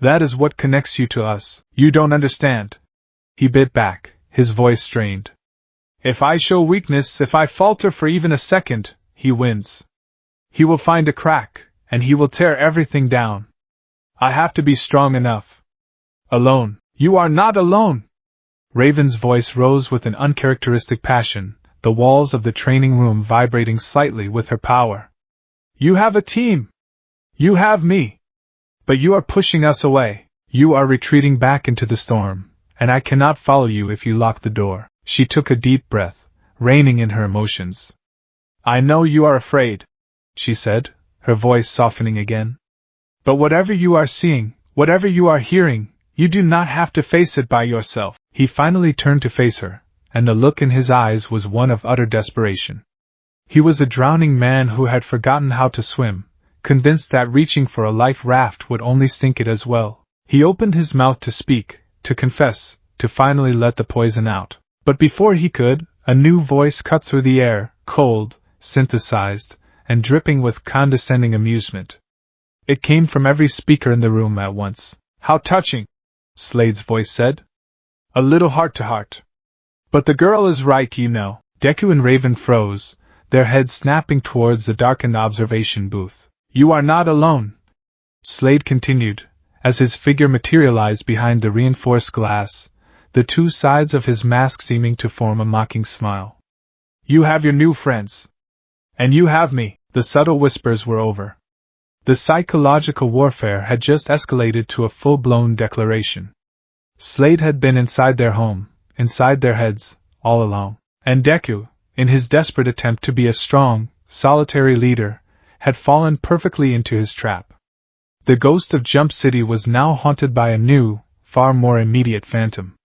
That is what connects you to us. You don't understand." He bit back, his voice strained. "If I show weakness, if I falter for even a second, he wins. He will find a crack, and he will tear everything down. I have to be strong enough. Alone. You are not alone." Raven's voice rose with an uncharacteristic passion, the walls of the training room vibrating slightly with her power. "You have a team. You have me. But you are pushing us away. You are retreating back into the storm, and I cannot follow you if you lock the door." She took a deep breath, reining in her emotions. "I know you are afraid," she said, her voice softening again. "But whatever you are seeing, whatever you are hearing, you do not have to face it by yourself." He finally turned to face her, and the look in his eyes was one of utter desperation. He was a drowning man who had forgotten how to swim, convinced that reaching for a life raft would only sink it as well. He opened his mouth to speak, to confess, to finally let the poison out. But before he could, a new voice cut through the air, cold, synthesized, and dripping with condescending amusement. It came from every speaker in the room at once. "How touching," Slade's voice said. "A little heart-to-heart. But the girl is right, you know." Deku and Raven froze, their heads snapping towards the darkened observation booth. "You are not alone," Slade continued, as his figure materialized behind the reinforced glass, the 2 sides of his mask seeming to form a mocking smile. "You have your new friends. And you have me." The subtle whispers were over. The psychological warfare had just escalated to a full-blown declaration. Slade had been inside their home, inside their heads, all along. And Deku, in his desperate attempt to be a strong, solitary leader, had fallen perfectly into his trap. The ghost of Jump City was now haunted by a new, far more immediate phantom.